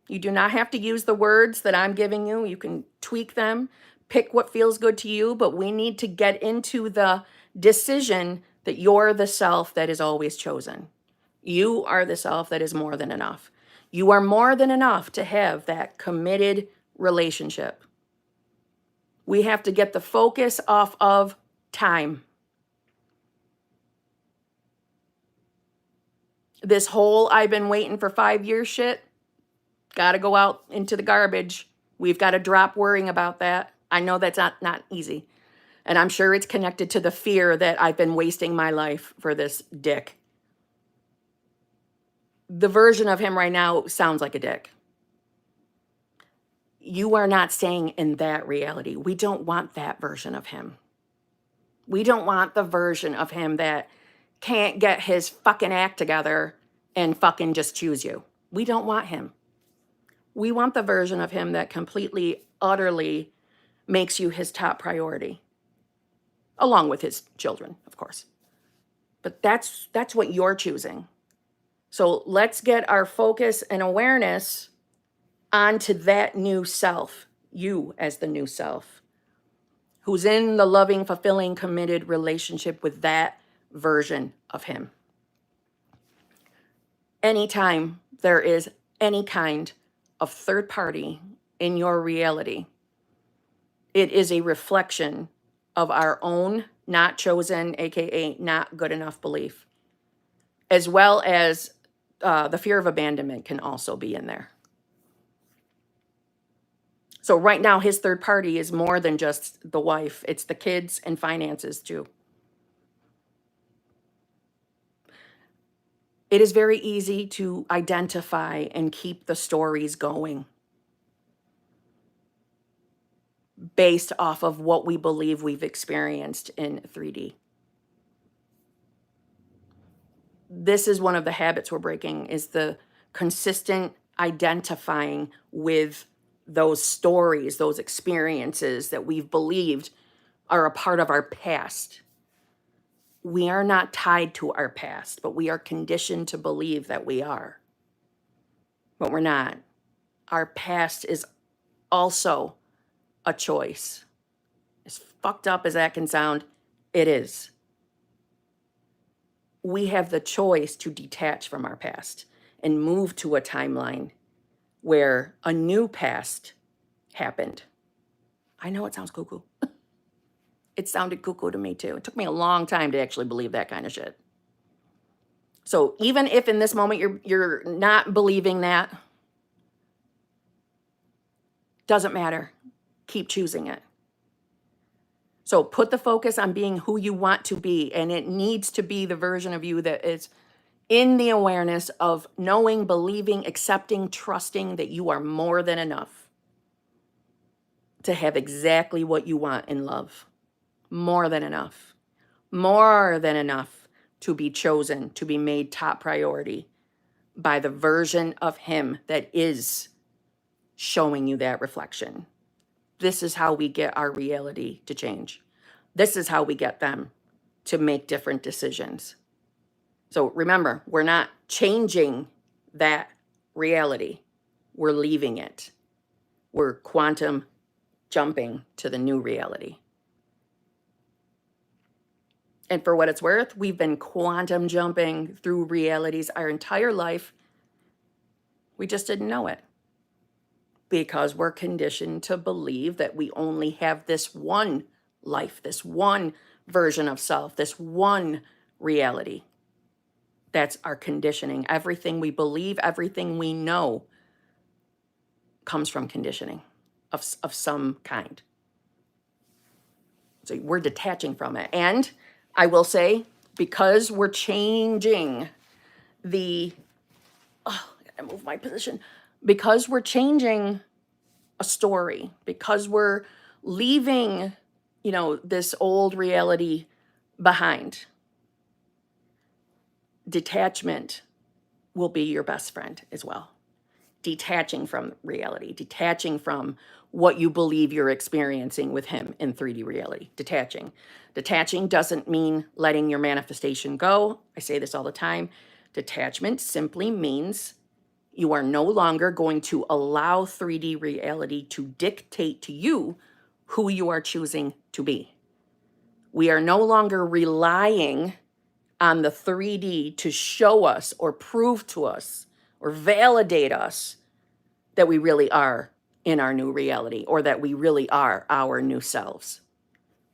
You do not have to use the words that I'm giving you. You can tweak them, pick what feels good to you, but we need to get into the decision that you're the self that is always chosen. You are the self that is more than enough. You are more than enough to have that committed relationship. We have to get the focus off of time. This whole I've been waiting for 5 years shit, got to go out into the garbage. We've got to drop worrying about that. I know that's not easy. And I'm sure it's connected to the fear that I've been wasting my life for this dick. The version of him right now sounds like a dick. You are not staying in that reality. We don't want that version of him. We don't want the version of him that can't get his fucking act together and fucking just choose you. We don't want him. We want the version of him that completely, utterly makes you his top priority, along with his children, of course. But that's what you're choosing. So let's get our focus and awareness onto that new self, you as the new self, who's in the loving, fulfilling, committed relationship with that version of him. Anytime there is any kind of third party in your reality, it is a reflection of our own not chosen, aka not good enough belief, as well as the fear of abandonment can also be in there. So right now, his third party is more than just the wife. It's the kids and finances too. It is very easy to identify and keep the stories going based off of what we believe we've experienced in 3D. This is one of the habits we're breaking, is the consistent identifying with those stories, those experiences that we've believed are a part of our past. We are not tied to our past, but we are conditioned to believe that we are. But we're not. Our past is also a choice. As fucked up as that can sound, it is. We have the choice to detach from our past and move to a timeline where a new past happened. I know it sounds cuckoo. It sounded cuckoo to me too. It took me a long time to actually believe that kind of shit. So even if in this moment you're not believing that, doesn't matter. Keep choosing it. So put the focus on being who you want to be, and it needs to be the version of you that is in the awareness of knowing, believing, accepting, trusting that you are more than enough to have exactly what you want in love. More than enough. More than enough to be chosen, to be made top priority by the version of him that is showing you that reflection. This is how we get our reality to change. This is how we get them to make different decisions. So remember, we're not changing that reality. We're leaving it. We're quantum jumping to the new reality. And for what it's worth, we've been quantum jumping through realities our entire life. We just didn't know it because we're conditioned to believe that we only have this one life, this one version of self, this one reality. That's our conditioning. Everything we believe, everything we know comes from conditioning of some kind. So we're detaching from it. And I will say, because we're changing I gotta move my position. Because we're changing a story, because we're leaving, this old reality behind, detachment will be your best friend as well. Detaching from reality, detaching from what you believe you're experiencing with him in 3D reality. Detaching. Detaching doesn't mean letting your manifestation go. I say this all the time. Detachment simply means you are no longer going to allow 3D reality to dictate to you who you are choosing to be. We are no longer relying on the 3D to show us or prove to us or validate us that we really are in our new reality or that we really are our new selves.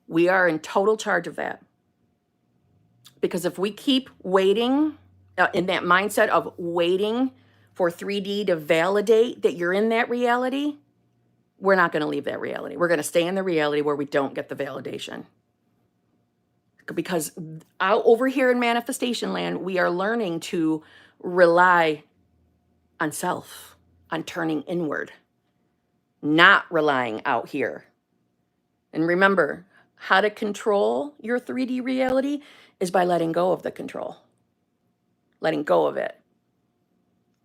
We are in total charge of that. Because if we keep waiting in that mindset of waiting for 3D to validate that you're in that reality, we're not going to leave that reality. We're going to stay in the reality where we don't get the validation. Because over here in manifestation land, we are learning to rely on self, on turning inward, not relying out here. And remember, how to control your 3D reality is by letting go of the control, letting go of it.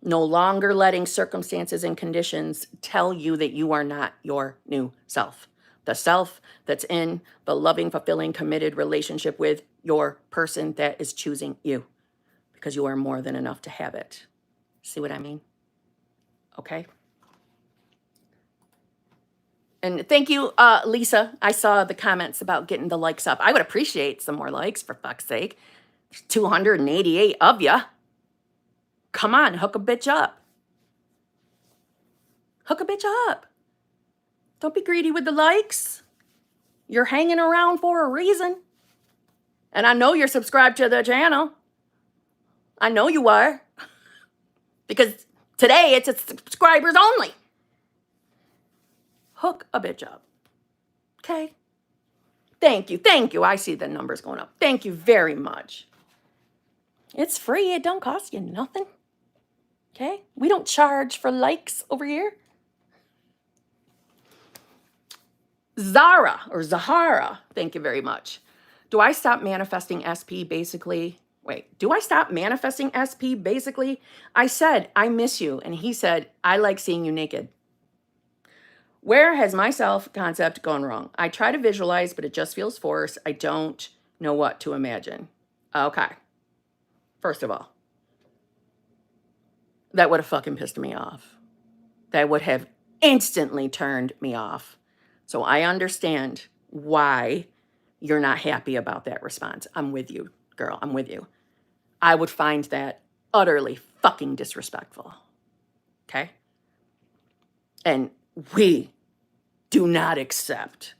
No longer letting circumstances and conditions tell you that you are not your new self. The self that's in the loving, fulfilling, committed relationship with your person that is choosing you, because you are more than enough to have it. See what I mean? Okay. And thank you, Lisa. I saw the comments about getting the likes up. I would appreciate some more likes, for fuck's sake. There's 288 of ya. Come on, hook a bitch up. Hook a bitch up. Don't be greedy with the likes. You're hanging around for a reason. And I know you're subscribed to the channel. I know you are. Because today it's subscribers only. Hook a bitch up. Okay? Thank you. Thank you. I see the numbers going up. Thank you very much. It's free. It don't cost you nothing. Okay? We don't charge for likes over here. Zahara, thank you very much. Do I stop manifesting SP basically? Wait, do I stop manifesting SP basically? I said, I miss you. And he said, I like seeing you naked. Where has my self-concept gone wrong? I try to visualize, but it just feels forced. I don't know what to imagine. Okay. First of all, that would have fucking pissed me off. That would have instantly turned me off. So I understand why you're not happy about that response. I'm with you, girl. I'm with you. I would find that utterly fucking disrespectful. Okay? And we do not accept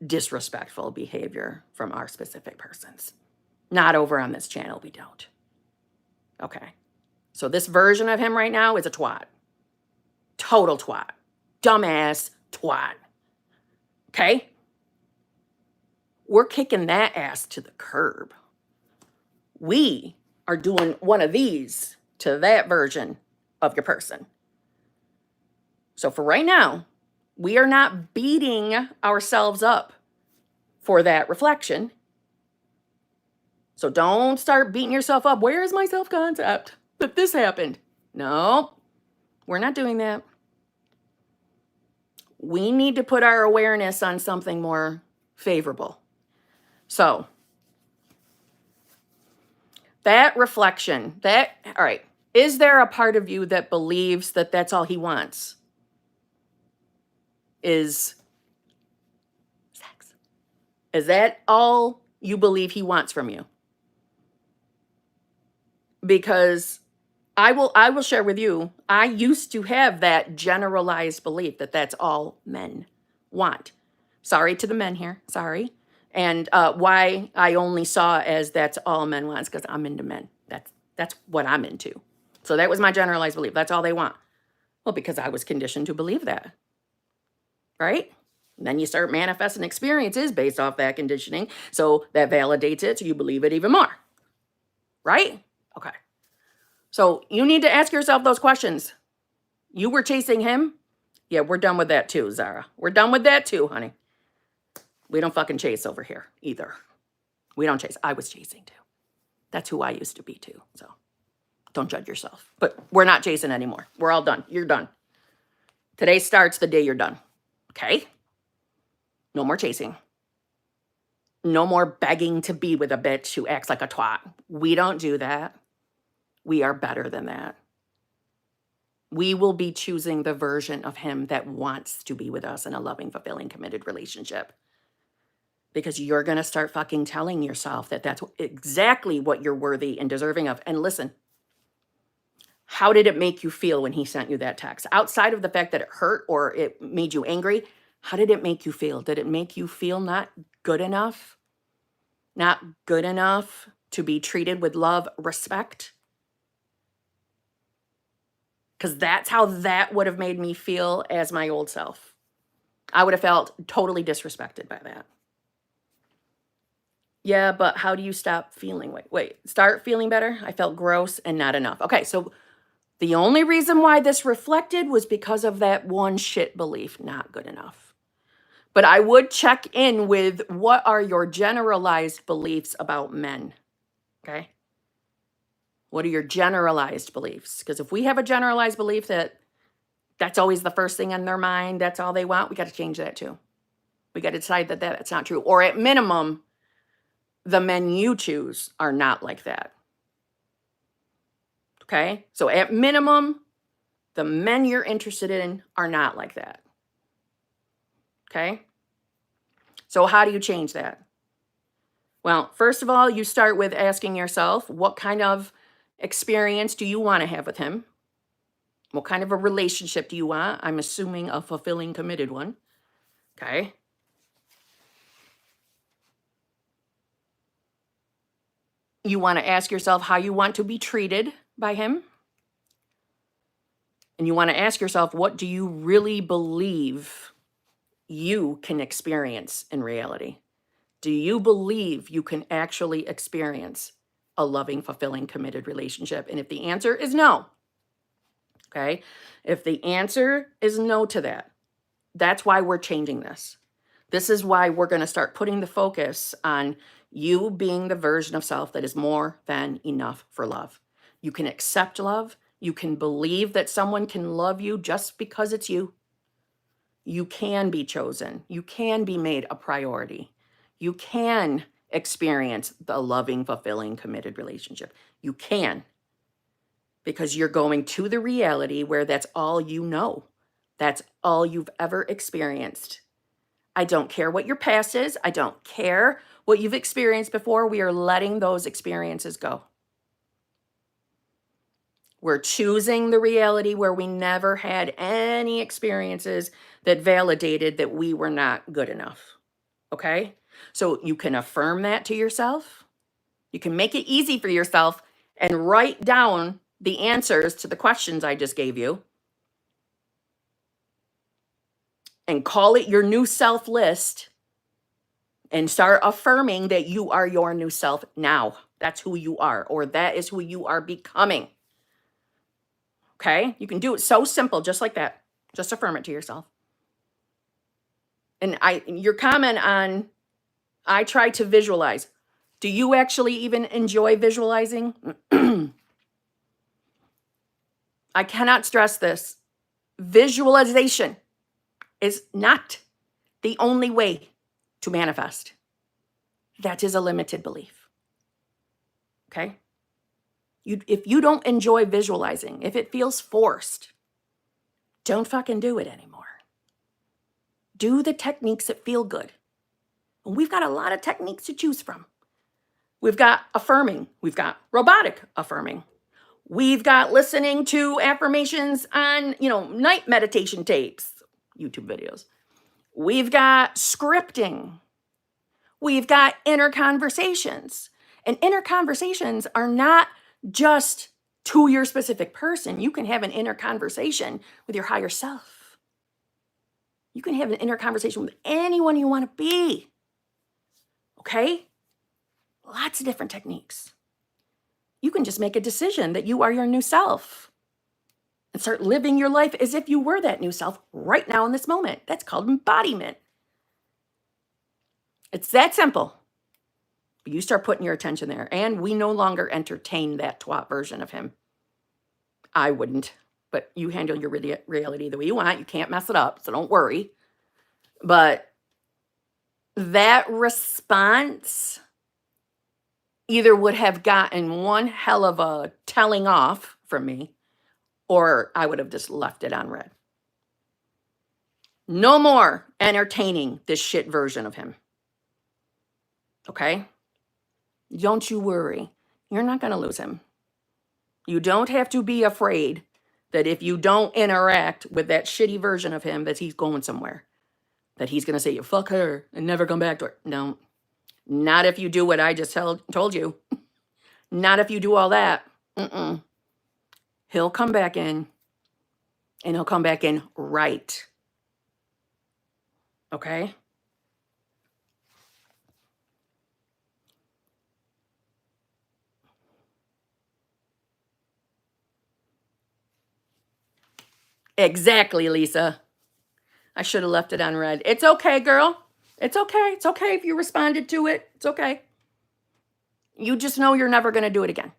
disrespectful behavior from our specific persons. Not over on this channel, we don't. Okay? So this version of him right now is a twat. Total twat. Dumbass twat. Okay? We're kicking that ass to the curb. We are doing one of these to that version of your person. So for right now, we are not beating ourselves up for that reflection. So don't start beating yourself up. Where is my self-concept that this happened? No, we're not doing that. We need to put our awareness on something more favorable. So that reflection, all right, is there a part of you that believes that that's all he wants? Is sex. Is that all you believe he wants from you? Because I will share with you, I used to have that generalized belief that that's all men want. Sorry to the men here, sorry. And why I only saw as that's all men want is because I'm into men. That's what I'm into. So that was my generalized belief. That's all they want. Well, because I was conditioned to believe that, right? And then you start manifesting experiences based off that conditioning. So that validates it, so you believe it even more, right? Okay. So you need to ask yourself those questions. You were chasing him? Yeah, we're done with that too, Zara. We're done with that too, honey. We don't fucking chase over here either. We don't chase. I was chasing too. That's who I used to be too. So don't judge yourself. But we're not chasing anymore. We're all done. You're done. Today starts the day you're done. Okay? No more chasing. No more begging to be with a bitch who acts like a twat. We don't do that. We are better than that. We will be choosing the version of him that wants to be with us in a loving, fulfilling, committed relationship. Because you're going to start fucking telling yourself that that's exactly what you're worthy and deserving of. And listen, how did it make you feel when he sent you that text? Outside of the fact that it hurt or it made you angry, how did it make you feel? Did it make you feel not good enough? Not good enough to be treated with love, respect? Because that's how that would have made me feel as my old self. I would have felt totally disrespected by that. Yeah, but how do you stop feeling? Wait, start feeling better? I felt gross and not enough. Okay, so the only reason why this reflected was because of that one shit belief, not good enough. But I would check in with what are your generalized beliefs about men, okay? What are your generalized beliefs? Because if we have a generalized belief that that's always the first thing on their mind, that's all they want, we got to change that too. We got to decide that that's not true. Or at minimum, the men you choose are not like that. Okay? So at minimum, the men you're interested in are not like that. Okay? So how do you change that? Well, first of all, you start with asking yourself, what kind of experience do you want to have with him? What kind of a relationship do you want? I'm assuming a fulfilling, committed one. Okay? You want to ask yourself how you want to be treated by him. And you want to ask yourself, what do you really believe you can experience in reality? Do you believe you can actually experience a loving, fulfilling, committed relationship? And if the answer is no, okay, if the answer is no to that, that's why we're changing this. This is why we're going to start putting the focus on you being the version of self that is more than enough for love. You can accept love. You can believe that someone can love you just because it's you. You can be chosen. You can be made a priority. You can experience the loving, fulfilling, committed relationship. You can, because you're going to the reality where that's all you know. That's all you've ever experienced. I don't care what your past is. I don't care what you've experienced before. We are letting those experiences go. We're choosing the reality where we never had any experiences that validated that we were not good enough. Okay? So you can affirm that to yourself. You can make it easy for yourself and write down the answers to the questions I just gave you and call it your new self list and start affirming that you are your new self now. That's who you are, or that is who you are becoming. Okay? You can do it so simple, just like that. Just affirm it to yourself. And your comment on I try to visualize. Do you actually even enjoy visualizing? I cannot stress this. Visualization is not the only way to manifest. That is a limited belief. Okay? If you don't enjoy visualizing, if it feels forced, don't fucking do it anymore. Do the techniques that feel good. And we've got a lot of techniques to choose from. We've got affirming. We've got robotic affirming. We've got listening to affirmations on, night meditation tapes, YouTube videos. We've got scripting. We've got inner conversations. And inner conversations are not just to your specific person. You can have an inner conversation with your higher self. You can have an inner conversation with anyone you want to be. Okay? Lots of different techniques. You can just make a decision that you are your new self and start living your life as if you were that new self right now in this moment. That's called embodiment. It's that simple. You start putting your attention there, and we no longer entertain that twat version of him. I wouldn't, but you handle your reality the way you want. You can't mess it up, so don't worry. But that response either would have gotten one hell of a telling off from me, or I would have just left it on red. No more entertaining this shit version of him. Okay? Don't you worry. You're not going to lose him. You don't have to be afraid that if you don't interact with that shitty version of him, that he's going somewhere. That he's going to say, you fuck her and never come back to her. No. Not if you do what I just told you. Not if you do all that. He'll come back in, and he'll come back in right. Okay? Exactly, Lisa. I should have left it on red. It's okay, girl. It's okay. It's okay if you responded to it. It's okay. You just know you're never going to do it again.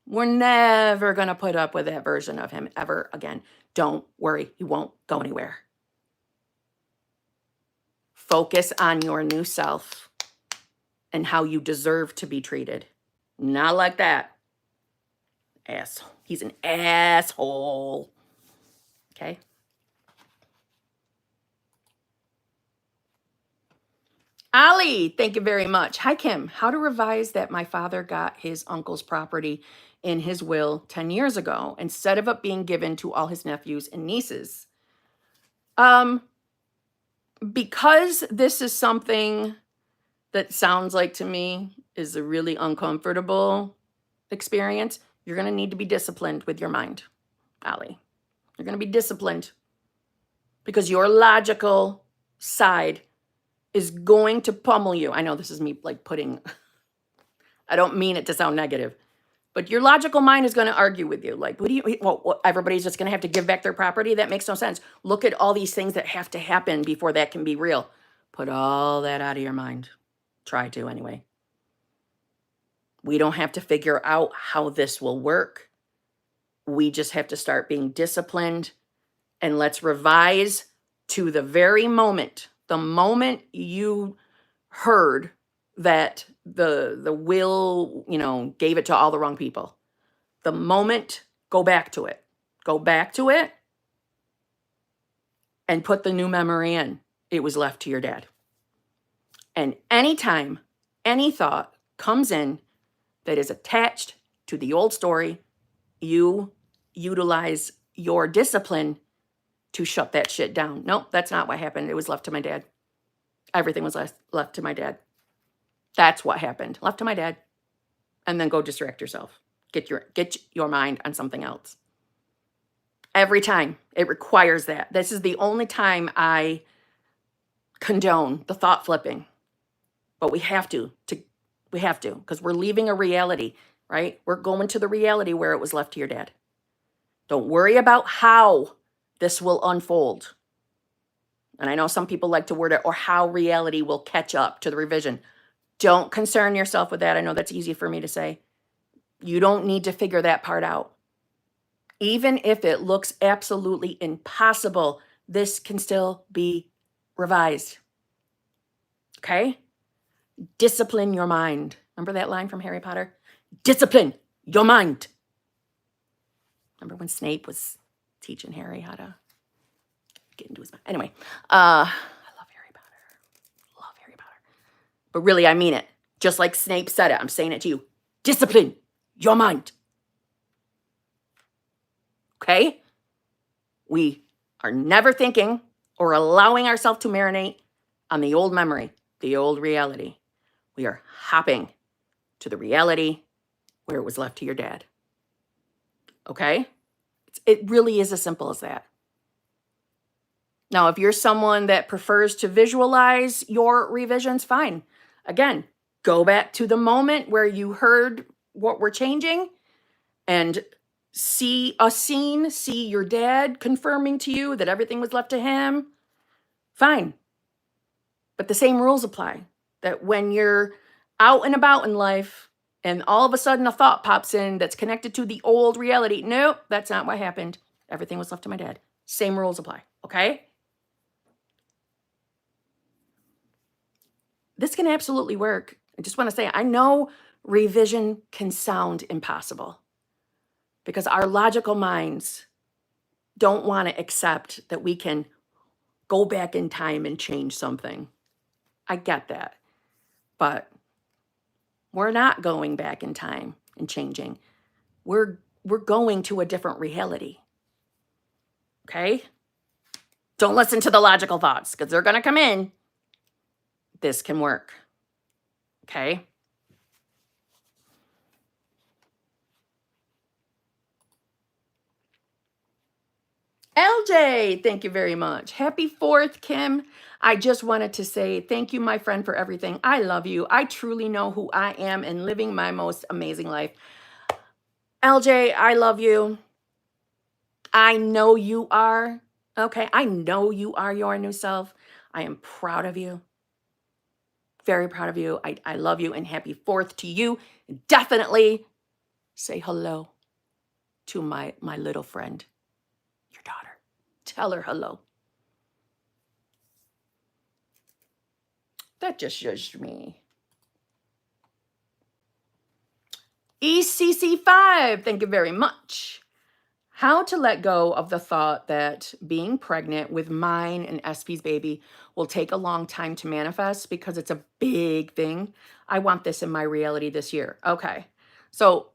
We're never going to put up with that version of him ever again. Don't worry. He won't go anywhere. Focus on your new self and how you deserve to be treated. Not like that. Asshole. He's an asshole. Okay? Ali, thank you very much. Hi, Kim. How to revise that my father got his uncle's property in his will 10 years ago instead of it being given to all his nephews and nieces. Because this is something that sounds like to me is a really uncomfortable experience, you're going to need to be disciplined with your mind, Ali. You're going to be disciplined because your logical side is going to pummel you. I know this is me like I don't mean it to sound negative, but your logical mind is going to argue with you. Like, everybody's just going to have to give back their property? That makes no sense. Look at all these things that have to happen before that can be real. Put all that out of your mind. Try to anyway. We don't have to figure out how this will work. We just have to start being disciplined, and let's revise to the very moment. The moment you heard that the will, gave it to all the wrong people. The moment, go back to it. Go back to it and put the new memory in. It was left to your dad. And anytime any thought comes in that is attached to the old story, you utilize your discipline to shut that shit down. Nope, that's not what happened. It was left to my dad. Everything was left to my dad. That's what happened. Left to my dad. And then go distract yourself. Get your mind on something else. Every time. It requires that. This is the only time I condone the thought flipping. But we have to because we're leaving a reality, right? We're going to the reality where it was left to your dad. Don't worry about how this will unfold. And I know some people like to word it, or how reality will catch up to the revision. Don't concern yourself with that. I know that's easy for me to say. You don't need to figure that part out. Even if it looks absolutely impossible, this can still be revised. Okay? Discipline your mind. Remember that line from Harry Potter? Discipline your mind. Remember when Snape was teaching Harry how to get into his mind? Anyway, I love Harry Potter. Love Harry Potter. But really, I mean it. Just like Snape said it, I'm saying it to you. Discipline your mind. Okay? We are never thinking or allowing ourselves to marinate on the old memory, the old reality. We are hopping to the reality where it was left to your dad. Okay? It really is as simple as that. Now, if you're someone that prefers to visualize your revisions, fine. Again, go back to the moment where you heard what we're changing and see a scene, see your dad confirming to you that everything was left to him. Fine. But the same rules apply. That when you're out and about in life and all of a sudden a thought pops in that's connected to the old reality, nope, that's not what happened. Everything was left to my dad. Same rules apply, okay? This can absolutely work. I just want to say, I know revision can sound impossible because our logical minds don't want to accept that we can go back in time and change something. I get that. But we're not going back in time and changing. We're going to a different reality. Okay? Don't listen to the logical thoughts because they're going to come in. This can work. Okay? LJ, thank you very much. Happy 4th, Kim. I just wanted to say thank you, my friend, for everything. I love you. I truly know who I am and living my most amazing life. LJ, I love you. I know you are. Okay, I know you are your new self. I am proud of you. Very proud of you. I love you and happy 4th to you. Definitely say hello to my little friend, your daughter. Tell her hello. That just judged me. ECC5, thank you very much. How to let go of the thought that being pregnant with mine and SP's baby will take a long time to manifest because it's a big thing. I want this in my reality this year. Okay, so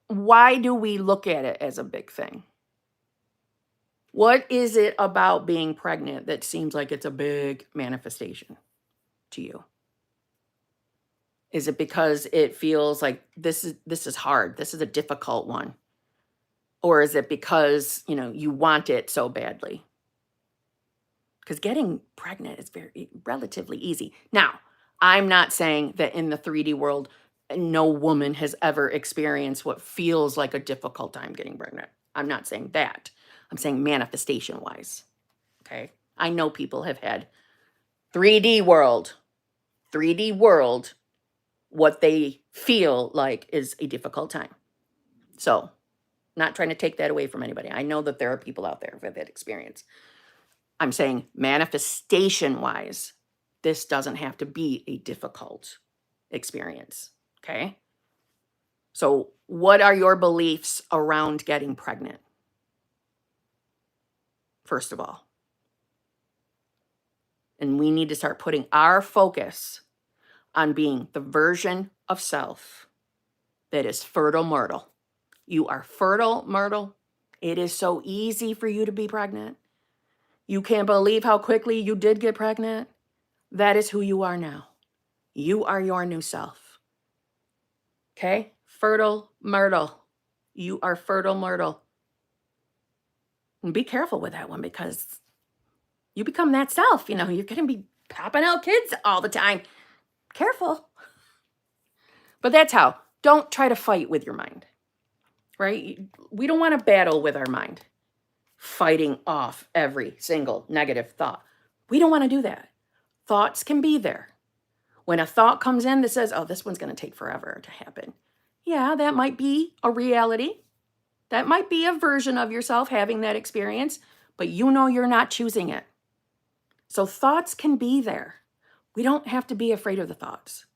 why do we look at it as a big thing? What is it about being pregnant that seems like it's a big manifestation to you? Is it because it feels like this is hard, this is a difficult one? Or is it because, you want it so badly? Because getting pregnant is relatively easy. Now, I'm not saying that in the 3D world, no woman has ever experienced what feels like a difficult time getting pregnant. I'm not saying that. I'm saying manifestation-wise, okay? I know people have had 3D world, what they feel like is a difficult time. So, not trying to take that away from anybody. I know that there are people out there with that experience. I'm saying manifestation-wise, this doesn't have to be a difficult experience, okay? So what are your beliefs around getting pregnant? First of all. And we need to start putting our focus on being the version of self that is fertile myrtle. You are fertile myrtle. It is so easy for you to be pregnant. You can't believe how quickly you did get pregnant. That is who you are now. You are your new self. Okay? Fertile myrtle. You are fertile myrtle. And be careful with that one because you become that self. You're going to be popping out kids all the time. Careful. But that's how. Don't try to fight with your mind, right? We don't want to battle with our mind, fighting off every single negative thought. We don't want to do that. Thoughts can be there. When a thought comes in that says, oh, this one's going to take forever to happen. Yeah, that might be a reality. That might be a version of yourself having that experience, but you know you're not choosing it. So thoughts can be there. We don't have to be afraid of the thoughts.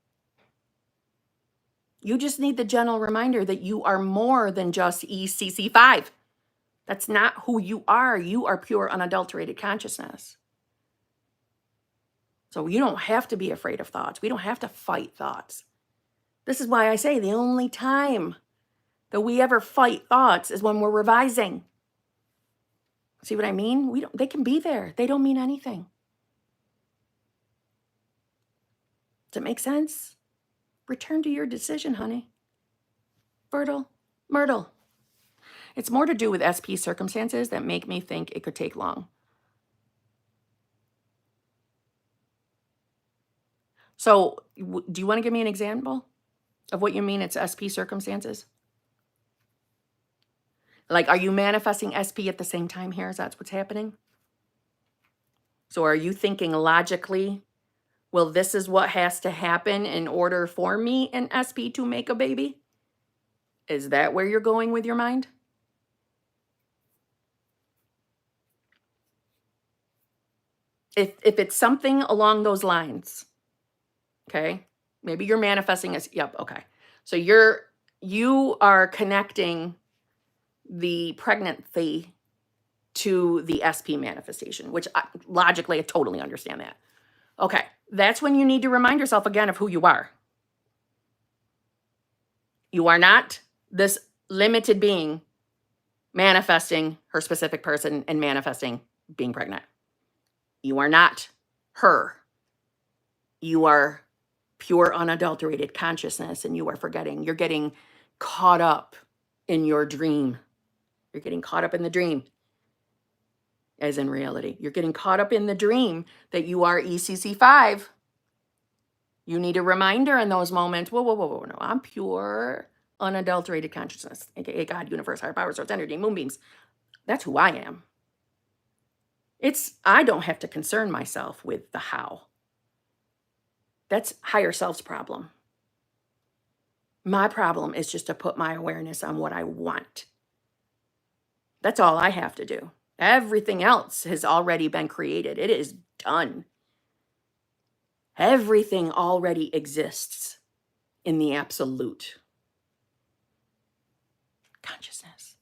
You just need the gentle reminder that you are more than just ECC5. That's not who you are. You are pure, unadulterated consciousness. So you don't have to be afraid of thoughts. We don't have to fight thoughts. This is why I say the only time that we ever fight thoughts is when we're revising. See what I mean? They can be there. They don't mean anything. Does it make sense? Return to your decision, honey. Myrtle. It's more to do with SP circumstances that make me think it could take long. So do you want to give me an example of what you mean it's SP circumstances? Like, are you manifesting SP at the same time here? Is that what's happening? So are you thinking logically, well, this is what has to happen in order for me and SP to make a baby? Is that where you're going with your mind? If it's something along those lines, okay, maybe you're manifesting as, yep, okay. So you are connecting the pregnancy to the SP manifestation, which logically, I totally understand that. Okay, that's when you need to remind yourself again of who you are. You are not this limited being manifesting her specific person and manifesting being pregnant. You are not her. You are pure, unadulterated consciousness, and you are forgetting. You're getting caught up in your dream. You're getting caught up in the dream, as in reality. You're getting caught up in the dream that you are ECC5. You need a reminder in those moments. Whoa, no, I'm pure, unadulterated consciousness, aka God, universe, higher power, source, energy, moonbeams. That's who I am. I don't have to concern myself with the how. That's higher self's problem. My problem is just to put my awareness on what I want. That's all I have to do. Everything else has already been created. It is done. Everything already exists in the absolute. Consciousness.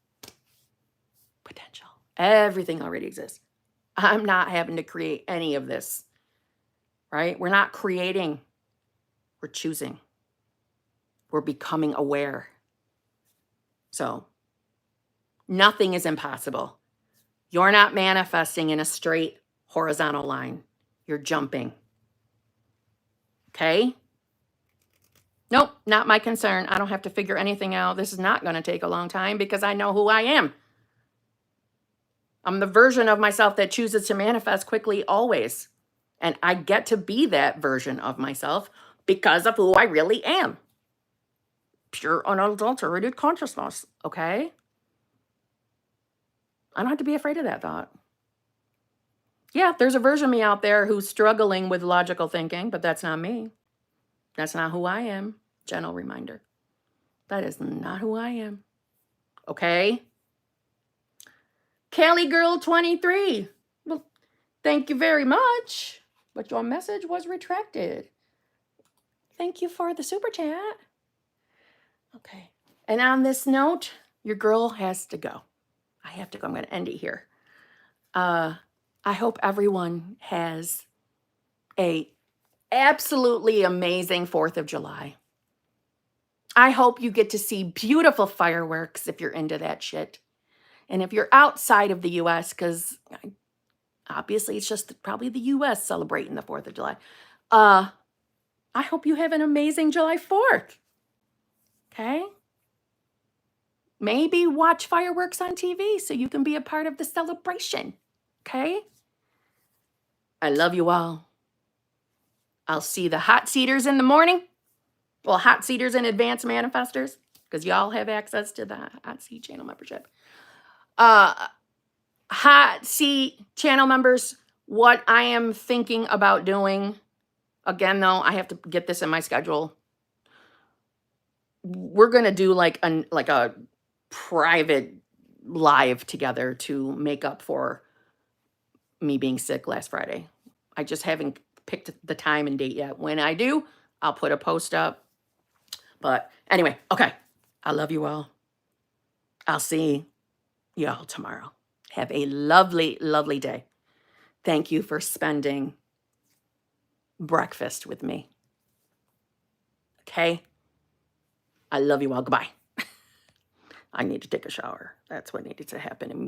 Potential. Everything already exists. I'm not having to create any of this, right? We're not creating. We're choosing. We're becoming aware. So nothing is impossible. You're not manifesting in a straight horizontal line. You're jumping. Okay? Nope, not my concern. I don't have to figure anything out. This is not going to take a long time because I know who I am. I'm the version of myself that chooses to manifest quickly always. And I get to be that version of myself because of who I really am. Pure, unadulterated consciousness, okay? I don't have to be afraid of that thought. Yeah, there's a version of me out there who's struggling with logical thinking, but that's not me. That's not who I am. Gentle reminder. That is not who I am. Okay? Cali Girl 23. Well, thank you very much. But your message was retracted. Thank you for the super chat. Okay. And on this note, your girl has to go. I have to go. I'm going to end it here. I hope everyone has a absolutely amazing 4th of July. I hope you get to see beautiful fireworks if you're into that shit. And if you're outside of the U.S., because obviously it's just probably the U.S. celebrating the 4th of July, I hope you have an amazing July 4th. Okay? Maybe watch fireworks on TV so you can be a part of the celebration. Okay? I love you all. I'll see the hot seaters in the morning. Well, hot seaters and advanced manifestors, because y'all have access to the hot seat channel membership. Hot seat channel members What I am thinking about doing, again, though, I have to get this in my schedule. We're gonna do like a private live together to make up for me being sick last Friday. I just haven't picked the time and date yet. When I do, I'll put a post up. But anyway, okay. I love you all. I'll see y'all tomorrow. Have a lovely, lovely day. Thank you for spending breakfast with me. Okay? I love you all. Goodbye. I need to take a shower. That's what needed to happen.